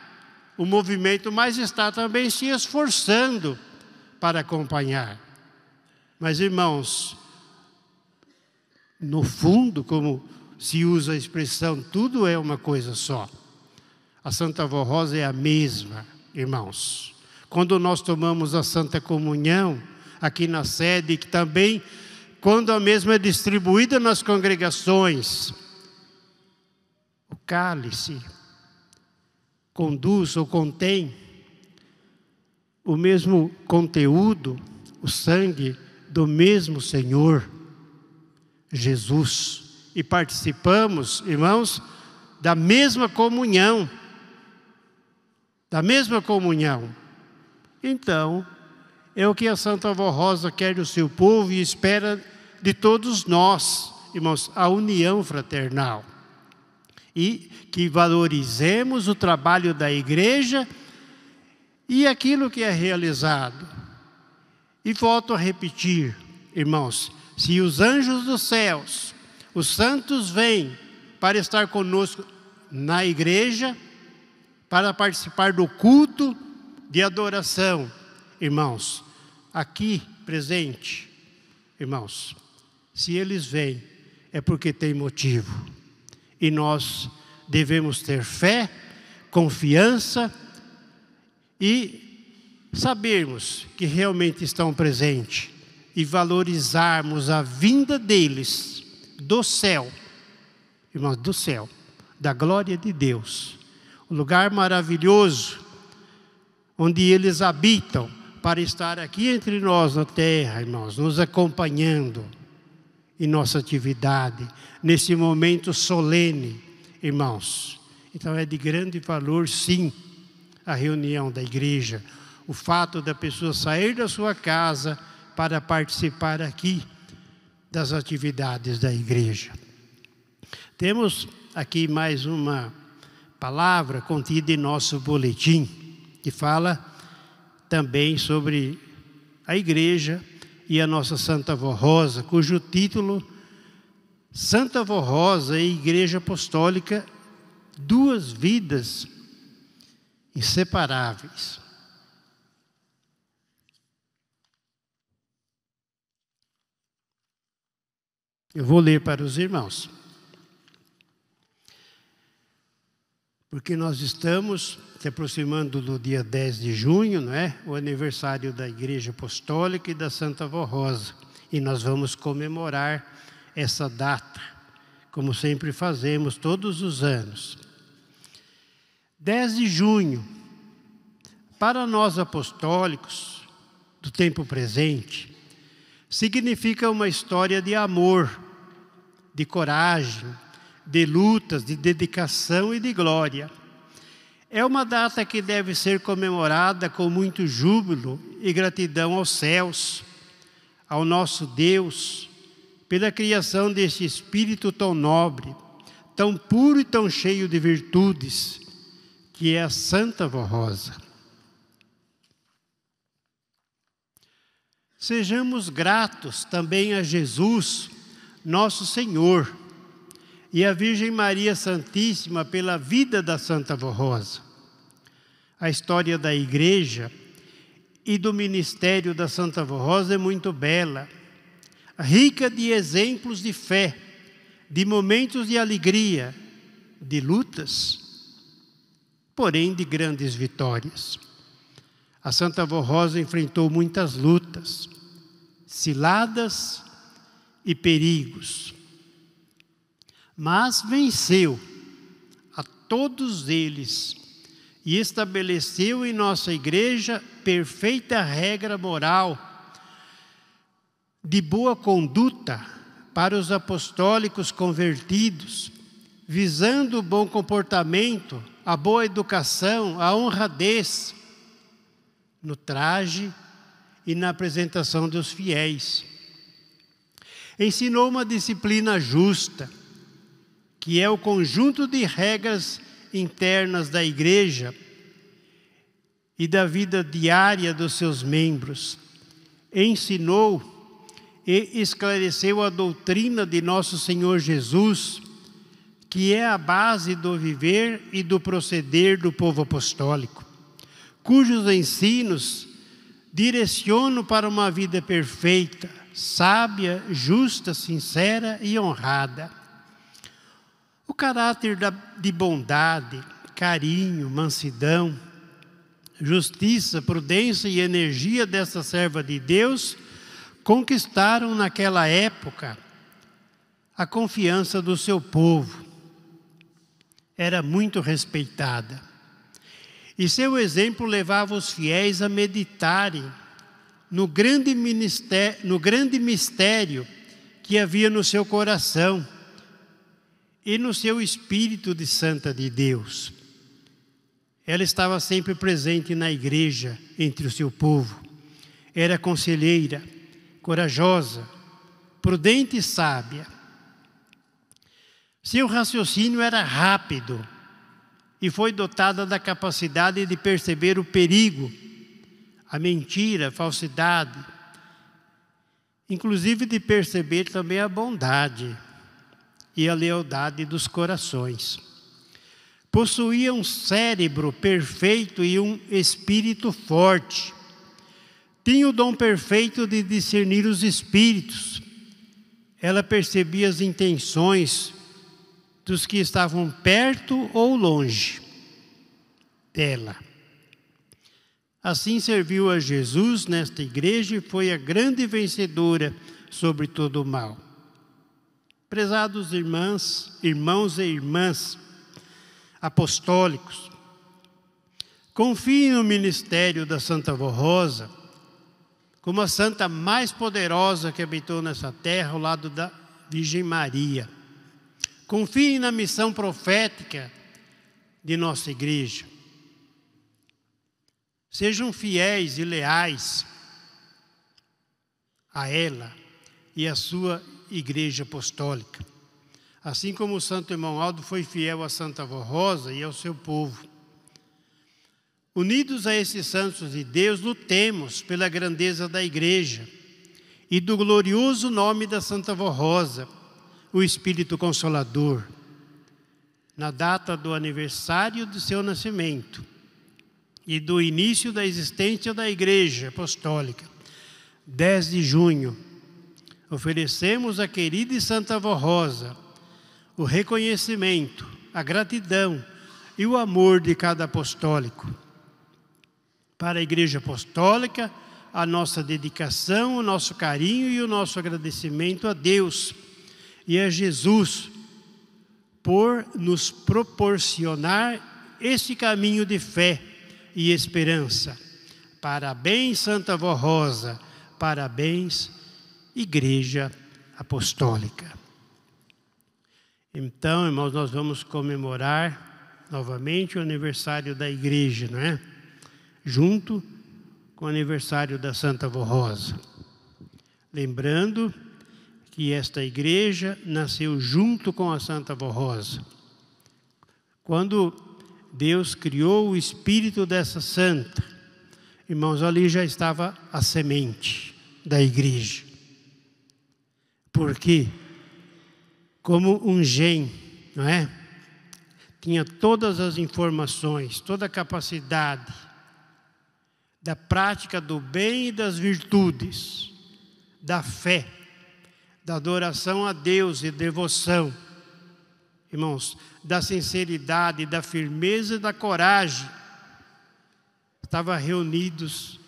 o movimento, mas está também se esforçando para acompanhar. Mas, irmãos, no fundo, como se usa a expressão, tudo é uma coisa só. A Santa Vó Rosa é a mesma, irmãos. Quando nós tomamos a Santa Comunhão, aqui na sede, que também, quando a mesma é distribuída nas congregações, o cálice conduz ou contém o mesmo conteúdo, o sangue do mesmo Senhor, Jesus. E participamos, irmãos, da mesma comunhão. Da mesma comunhão. Então, é o que a Santa Vó Rosa quer do seu povo e espera de todos nós, irmãos, a união fraternal. E que valorizemos o trabalho da igreja e aquilo que é realizado. E volto a repetir, irmãos, se os anjos dos céus, os santos vêm para estar conosco na igreja, para participar do culto de adoração, irmãos, aqui presente, irmãos, se eles vêm, é porque tem motivo. E nós devemos ter fé, confiança e sabermos que realmente estão presentes e valorizarmos a vinda deles do céu, irmãos, do céu, da glória de Deus. Um lugar maravilhoso, onde eles habitam, para estar aqui entre nós na terra, irmãos, nos acompanhando em nossa atividade, nesse momento solene, irmãos. Então é de grande valor, sim, a reunião da igreja, o fato da pessoa sair da sua casa para participar aqui das atividades da igreja. Temos aqui mais uma palavra contida em nosso boletim, que fala também sobre a igreja e a nossa Santa Vó Rosa, cujo título, Santa Vó Rosa e Igreja Apostólica, duas vidas inseparáveis. Eu vou ler para os irmãos. Porque nós estamos se aproximando do dia 10 de junho, não é? O aniversário da Igreja Apostólica e da Santa Vó Rosa. E nós vamos comemorar essa data, como sempre fazemos todos os anos. 10 de junho, para nós apostólicos do tempo presente, significa uma história de amor, de coragem, de lutas, de dedicação e de glória. É uma data que deve ser comemorada com muito júbilo e gratidão aos céus, ao nosso Deus, pela criação desse espírito tão nobre, tão puro e tão cheio de virtudes, que é a Santa Vó Rosa. Sejamos gratos também a Jesus, nosso Senhor, e a Virgem Maria Santíssima pela vida da Santa Vó Rosa. A história da igreja e do ministério da Santa Vó Rosa é muito bela, rica de exemplos de fé, de momentos de alegria, de lutas, porém de grandes vitórias. A Santa Vó Rosa enfrentou muitas lutas, ciladas e perigos, mas venceu a todos eles e estabeleceu em nossa igreja perfeita regra moral de boa conduta para os apostólicos convertidos, visando o bom comportamento, a boa educação, a honradez no traje e na apresentação dos fiéis. Ensinou uma disciplina justa, que é o conjunto de regras internas da igreja e da vida diária dos seus membros. Ensinou e esclareceu a doutrina de nosso Senhor Jesus, que é a base do viver e do proceder do povo apostólico, cujos ensinos direcionam para uma vida perfeita, sábia, justa, sincera e honrada. O caráter de bondade, carinho, mansidão, justiça, prudência e energia dessa serva de Deus conquistaram naquela época a confiança do seu povo. Era muito respeitada. E seu exemplo levava os fiéis a meditarem no grande mistério que havia no seu coração e no seu espírito de santa de Deus. Ela estava sempre presente na igreja, entre o seu povo. Era conselheira, corajosa, prudente e sábia. Seu raciocínio era rápido e foi dotada da capacidade de perceber o perigo, a mentira, a falsidade, inclusive de perceber também a bondade e a lealdade dos corações. Possuía um cérebro perfeito e um espírito forte. Tinha o dom perfeito de discernir os espíritos. Ela percebia as intenções dos que estavam perto ou longe dela. Assim serviu a Jesus nesta igreja e foi a grande vencedora sobre todo o mal. Prezados irmãos e irmãs apostólicos, confiem no ministério da Santa Avó Rosa como a santa mais poderosa que habitou nessa terra ao lado da Virgem Maria. Confiem na missão profética de nossa igreja. Sejam fiéis e leais a ela e à sua igreja apostólica. Assim como o santo irmão Aldo foi fiel à Santa Avó Rosa e ao seu povo. Unidos a esses santos de Deus, lutemos pela grandeza da igreja e do glorioso nome da Santa Avó Rosa, o Espírito Consolador, na data do aniversário de seu nascimento e do início da existência da Igreja Apostólica, 10 de junho, oferecemos à querida e Santa Avó Rosa o reconhecimento, a gratidão e o amor de cada apostólico. Para a Igreja Apostólica, a nossa dedicação, o nosso carinho e o nosso agradecimento a Deus e a Jesus por nos proporcionar esse caminho de fé e esperança. Parabéns, Santa Avó Rosa. Parabéns, Igreja Apostólica. Então, irmãos, nós vamos comemorar novamente o aniversário da igreja, não é? Junto com o aniversário da Santa Avó Rosa. Lembrando que esta igreja nasceu junto com a Santa Avó Rosa. Quando Deus criou o espírito dessa santa, irmãos, ali já estava a semente da igreja. Porque, como um gene, não é? Tinha todas as informações, toda a capacidade da prática do bem e das virtudes, da fé, da adoração a Deus e devoção, irmãos, da sinceridade, da firmeza e da coragem, estavam reunidos,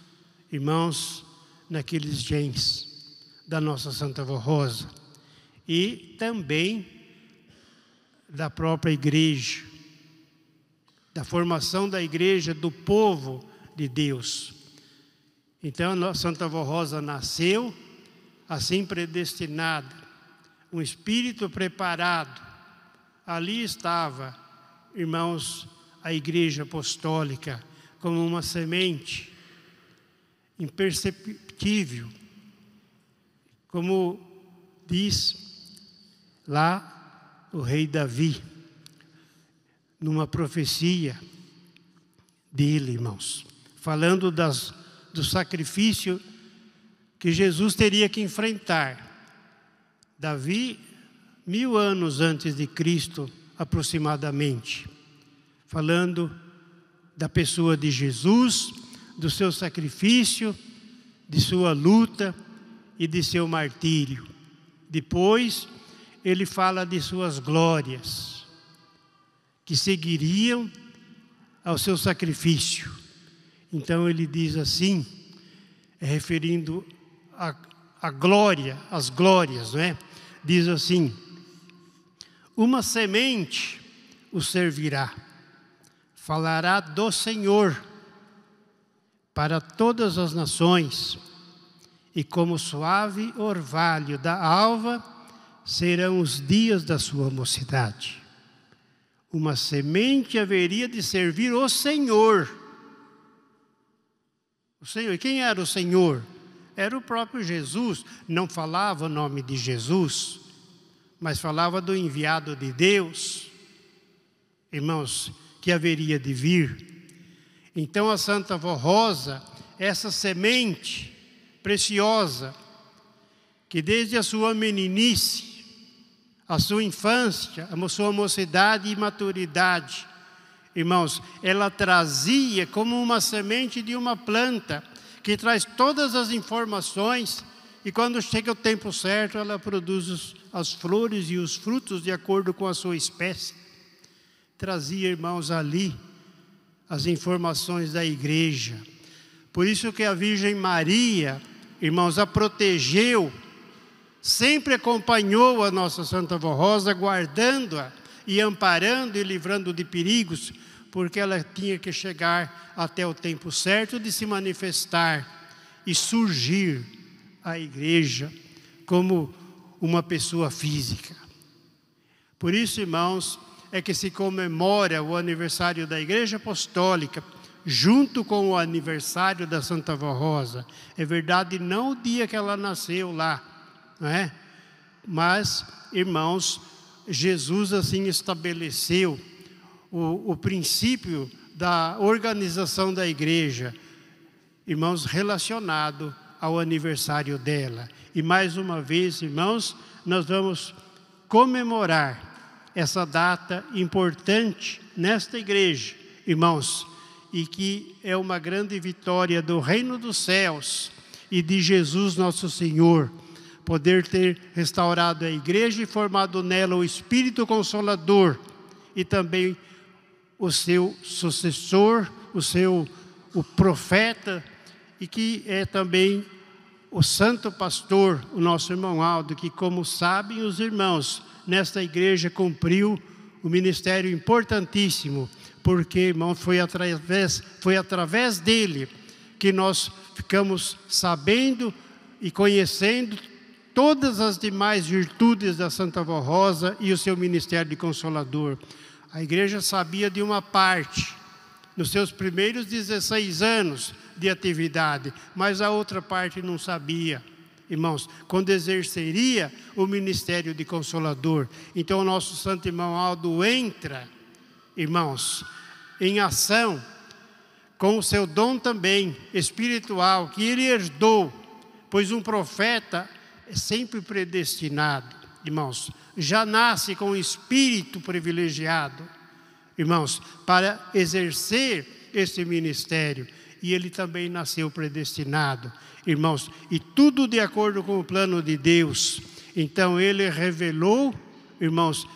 irmãos, naqueles genes da nossa Santa Avó Rosa e também da própria igreja, da formação da igreja, do povo de Deus. Então, a Santa Avó Rosa nasceu assim predestinada, um espírito preparado. Ali estava, irmãos, a Igreja Apostólica como uma semente imperceptível, como diz lá o rei Davi, numa profecia dele, irmãos, falando do sacrifício que Jesus teria que enfrentar. Davi, 1000 anos antes de Cristo, aproximadamente, falando da pessoa de Jesus, do seu sacrifício, de sua luta e de seu martírio. Depois, ele fala de suas glórias, que seguiriam ao seu sacrifício. Então ele diz assim, referindo a glória, as glórias, não é? Diz assim: uma semente o servirá, falará do Senhor para todas as nações, e como suave orvalho da alva serão os dias da sua mocidade. Uma semente haveria de servir o Senhor. O Senhor, e quem era o Senhor? Era o próprio Jesus. Não falava o nome de Jesus, mas falava do enviado de Deus, irmãos, que haveria de vir. Então a Santa Avó Rosa, essa semente preciosa, que desde a sua meninice, a sua infância, a sua mocidade e maturidade, irmãos, ela trazia como uma semente de uma planta, que traz todas as informações, e quando chega o tempo certo, ela produz as flores e os frutos de acordo com a sua espécie. Trazia, irmãos, ali as informações da igreja. Por isso que a Virgem Maria, irmãos, a protegeu, sempre acompanhou a nossa Santa Avó Rosa, guardando-a e amparando e livrando de perigos, porque ela tinha que chegar até o tempo certo de se manifestar e surgir a igreja como uma pessoa física. Por isso, irmãos, é que se comemora o aniversário da Igreja Apostólica, junto com o aniversário da Santa Avó Rosa. É verdade, não o dia que ela nasceu lá, não é? Mas, irmãos, Jesus assim estabeleceu o princípio da organização da igreja, irmãos, relacionado ao aniversário dela. E mais uma vez, irmãos, nós vamos comemorar essa data importante nesta igreja, irmãos, e que é uma grande vitória do reino dos céus e de Jesus nosso Senhor, poder ter restaurado a igreja e formado nela o Espírito Consolador, e também o seu sucessor, o profeta, e que é também o santo pastor, o nosso irmão Aldo, que, como sabem os irmãos, nesta igreja cumpriu o ministério importantíssimo, porque, irmão, foi através dele que nós ficamos sabendo e conhecendo todas as demais virtudes da Santa Avó Rosa e o seu ministério de Consolador. A igreja sabia de uma parte, nos seus primeiros 16 anos de atividade, mas a outra parte não sabia, irmãos, quando exerceria o ministério de Consolador. Então o nosso santo irmão Aldo entra, irmãos, em ação, com o seu dom também espiritual, que ele herdou, pois um profeta é sempre predestinado, irmãos, já nasce com o espírito privilegiado, irmãos, para exercer esse ministério. E ele também nasceu predestinado, irmãos, e tudo de acordo com o plano de Deus. Então ele revelou, irmãos,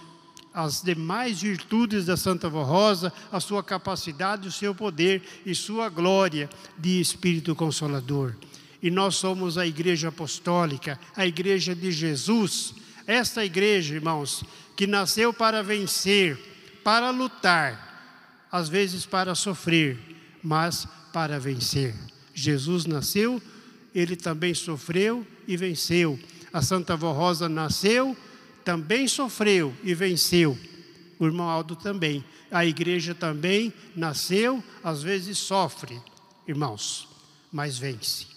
as demais virtudes da Santa Avó Rosa, a sua capacidade, o seu poder e sua glória de Espírito Consolador. E nós somos a Igreja Apostólica, a Igreja de Jesus. Esta igreja, irmãos, que nasceu para vencer, para lutar, às vezes para sofrer, mas para vencer. Jesus nasceu, ele também sofreu e venceu. A Santa Avó Rosa nasceu, também sofreu e venceu. O irmão Aldo também. A igreja também nasceu, às vezes sofre, irmãos, mas vence.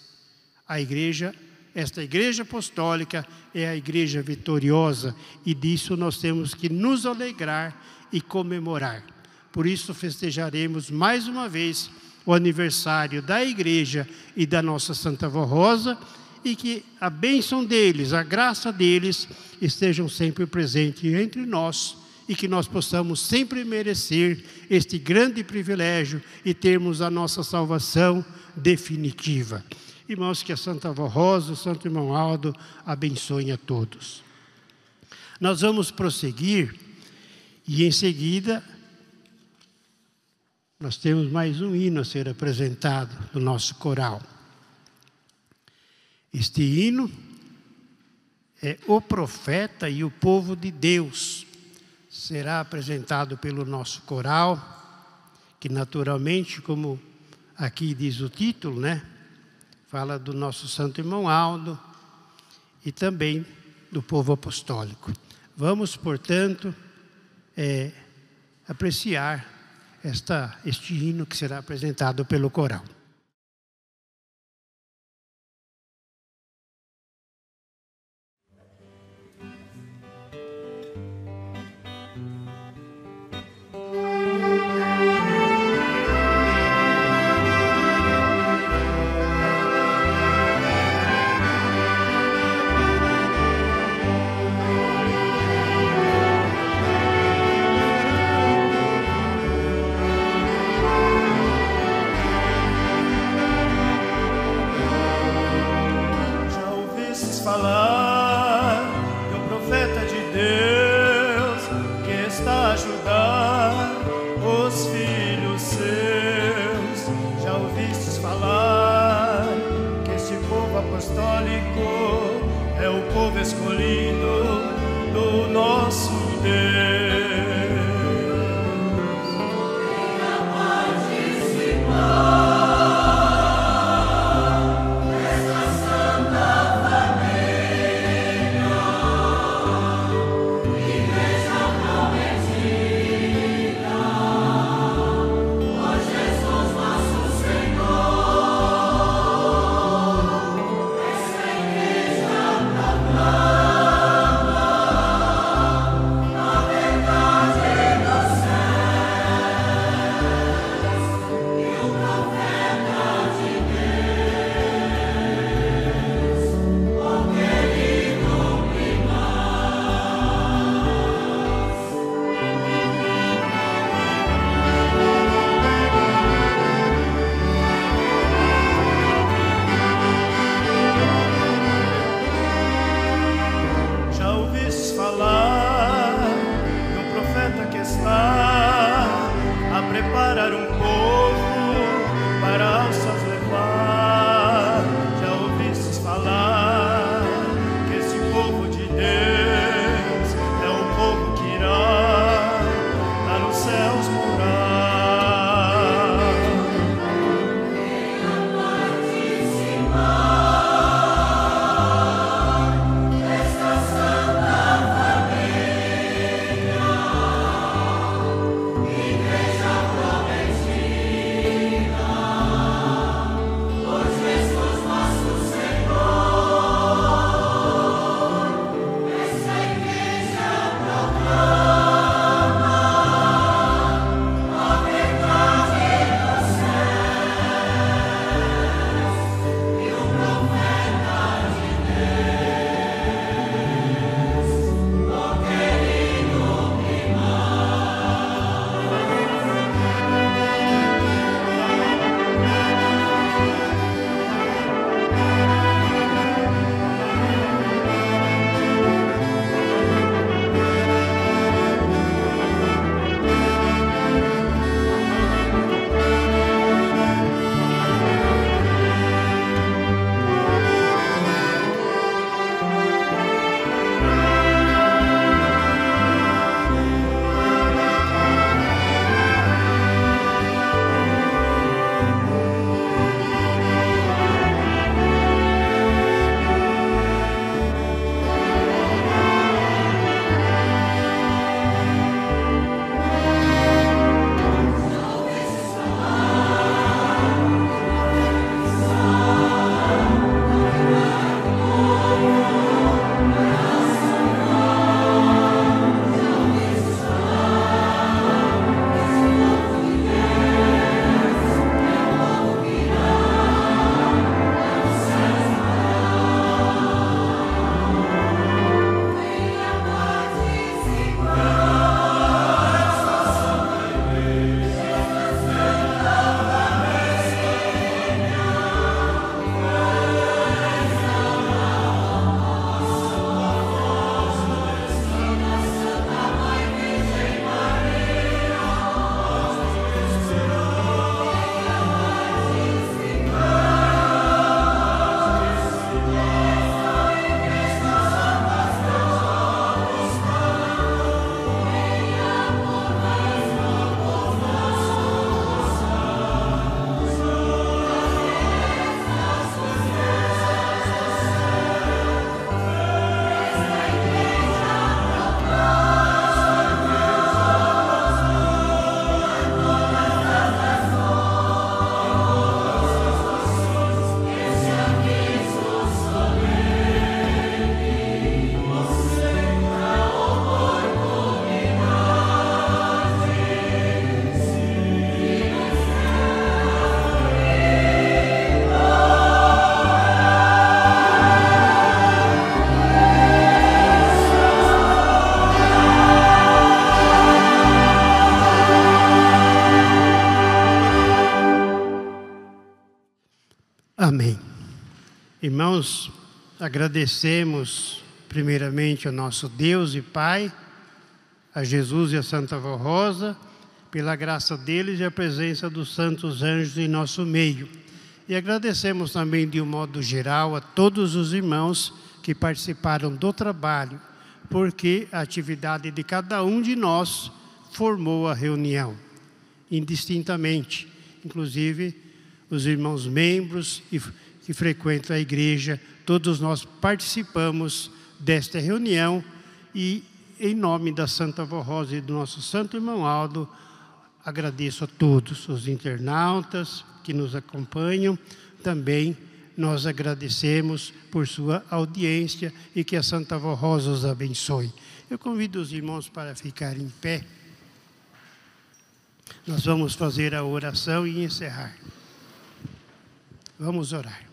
A igreja, esta igreja apostólica é a igreja vitoriosa, e disso nós temos que nos alegrar e comemorar. Por isso festejaremos mais uma vez o aniversário da igreja e da nossa Santa Avó Rosa, e que a bênção deles, a graça deles estejam sempre presentes entre nós e que nós possamos sempre merecer este grande privilégio e termos a nossa salvação definitiva. Irmãos, que a Santa Avó Rosa, o Santo Irmão Aldo abençoem a todos. Nós vamos prosseguir e em seguida nós temos mais um hino a ser apresentado do nosso coral. Este hino é O Profeta e o Povo de Deus. Será apresentado pelo nosso coral, que naturalmente, como aqui diz o título, né? Fala do nosso Santo Irmão Aldo e também do povo apostólico. Vamos, portanto, apreciar este hino que será apresentado pelo coral. Amém. Irmãos, agradecemos primeiramente ao nosso Deus e Pai, a Jesus e a Santa Vó Rosa, pela graça deles e a presença dos santos anjos em nosso meio. E agradecemos também, de um modo geral, a todos os irmãos que participaram do trabalho, porque a atividade de cada um de nós formou a reunião, indistintamente, inclusive os irmãos membros que frequentam a igreja, todos nós participamos desta reunião e, em nome da Santa Vó Rosa e do nosso Santo Irmão Aldo, agradeço a todos os internautas que nos acompanham. Também nós agradecemos por sua audiência e que a Santa Vó Rosa os abençoe. Eu convido os irmãos para ficarem em pé. Nós vamos fazer a oração e encerrar. Vamos orar.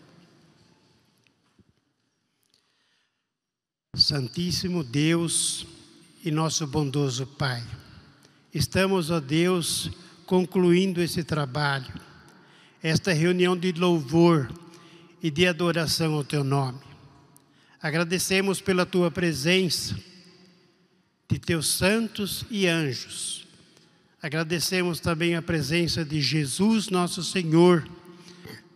Santíssimo Deus e nosso bondoso Pai, estamos, ó Deus, concluindo esse trabalho, esta reunião de louvor e de adoração ao Teu nome. Agradecemos pela Tua presença, de Teus santos e anjos. Agradecemos também a presença de Jesus, nosso Senhor,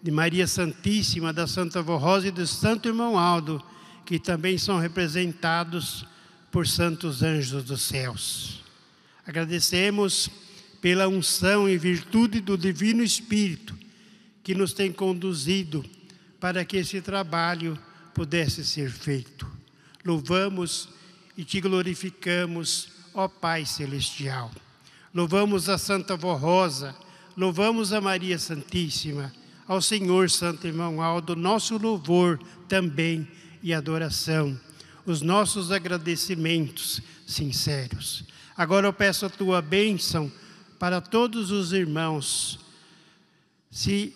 de Maria Santíssima, da Santa Vó Rosa e do Santo Irmão Aldo, que também são representados por santos anjos dos céus. Agradecemos pela unção e virtude do Divino Espírito, que nos tem conduzido para que esse trabalho pudesse ser feito. Louvamos e Te glorificamos, ó Pai Celestial. Louvamos a Santa Vó Rosa, louvamos a Maria Santíssima, ao Senhor Santo Irmão Aldo, nosso louvor também e adoração, os nossos agradecimentos sinceros. Agora eu peço a Tua bênção para todos os irmãos. Se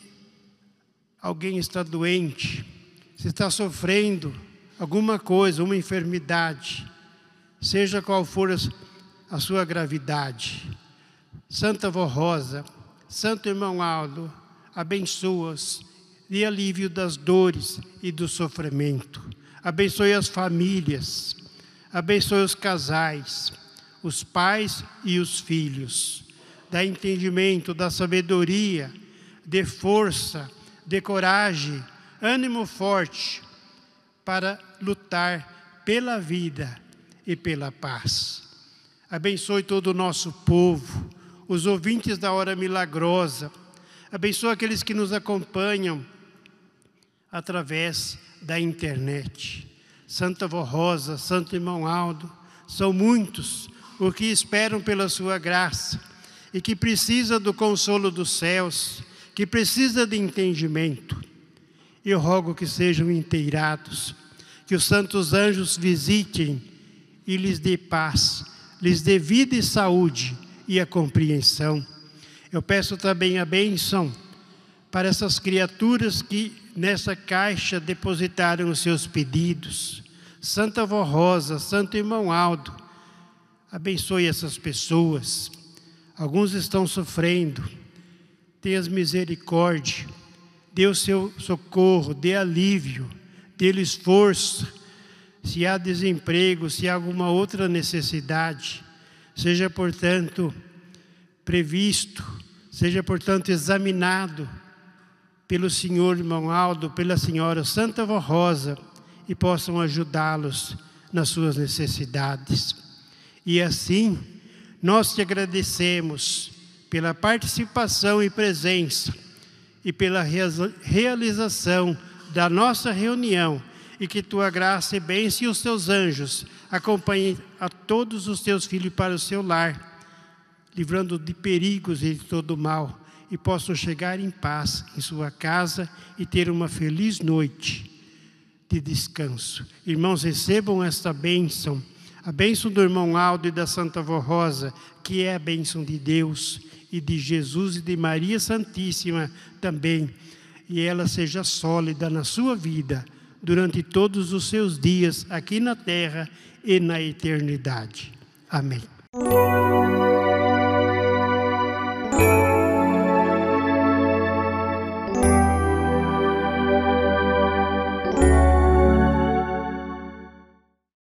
alguém está doente, se está sofrendo alguma coisa, uma enfermidade, seja qual for a sua gravidade, Santa Vó Rosa, Santo Irmão Aldo, abençoa-os de alívio das dores e do sofrimento. Abençoe as famílias, abençoe os casais, os pais e os filhos. Dá entendimento, dá sabedoria, dê força, dê coragem, ânimo forte para lutar pela vida e pela paz. Abençoe todo o nosso povo, os ouvintes da Hora Milagrosa. Abençoe aqueles que nos acompanham através da internet. Santa Vó Rosa, Santo Irmão Aldo, são muitos os que esperam pela sua graça e que precisa do consolo dos céus, que precisa de entendimento. Eu rogo que sejam inteirados, que os santos anjos visitem e lhes dê paz, lhes dê vida e saúde e a compreensão. Eu peço também a bênção para essas criaturas que nessa caixa depositaram os seus pedidos. Santa Vó Rosa, Santo Irmão Aldo, abençoe essas pessoas. Alguns estão sofrendo. Tenha misericórdia, dê o seu socorro, dê alívio, dê-lhes força. Se há desemprego, se há alguma outra necessidade, seja, portanto, previsto, seja, portanto, examinado pelo Senhor Irmão Aldo, pela Senhora Santa Vó Rosa, e possam ajudá-los nas suas necessidades. E assim, nós Te agradecemos pela participação e presença e pela realização da nossa reunião, e que Tua graça e bênção e os Teus anjos acompanhem a todos os Teus filhos para o seu lar, livrando de perigos e de todo mal, e possam chegar em paz em sua casa e ter uma feliz noite de descanso. Irmãos, recebam esta bênção, a bênção do Irmão Aldo e da Santa Vó Rosa, que é a bênção de Deus e de Jesus e de Maria Santíssima também, e ela seja sólida na sua vida durante todos os seus dias aqui na terra e na eternidade. Amém.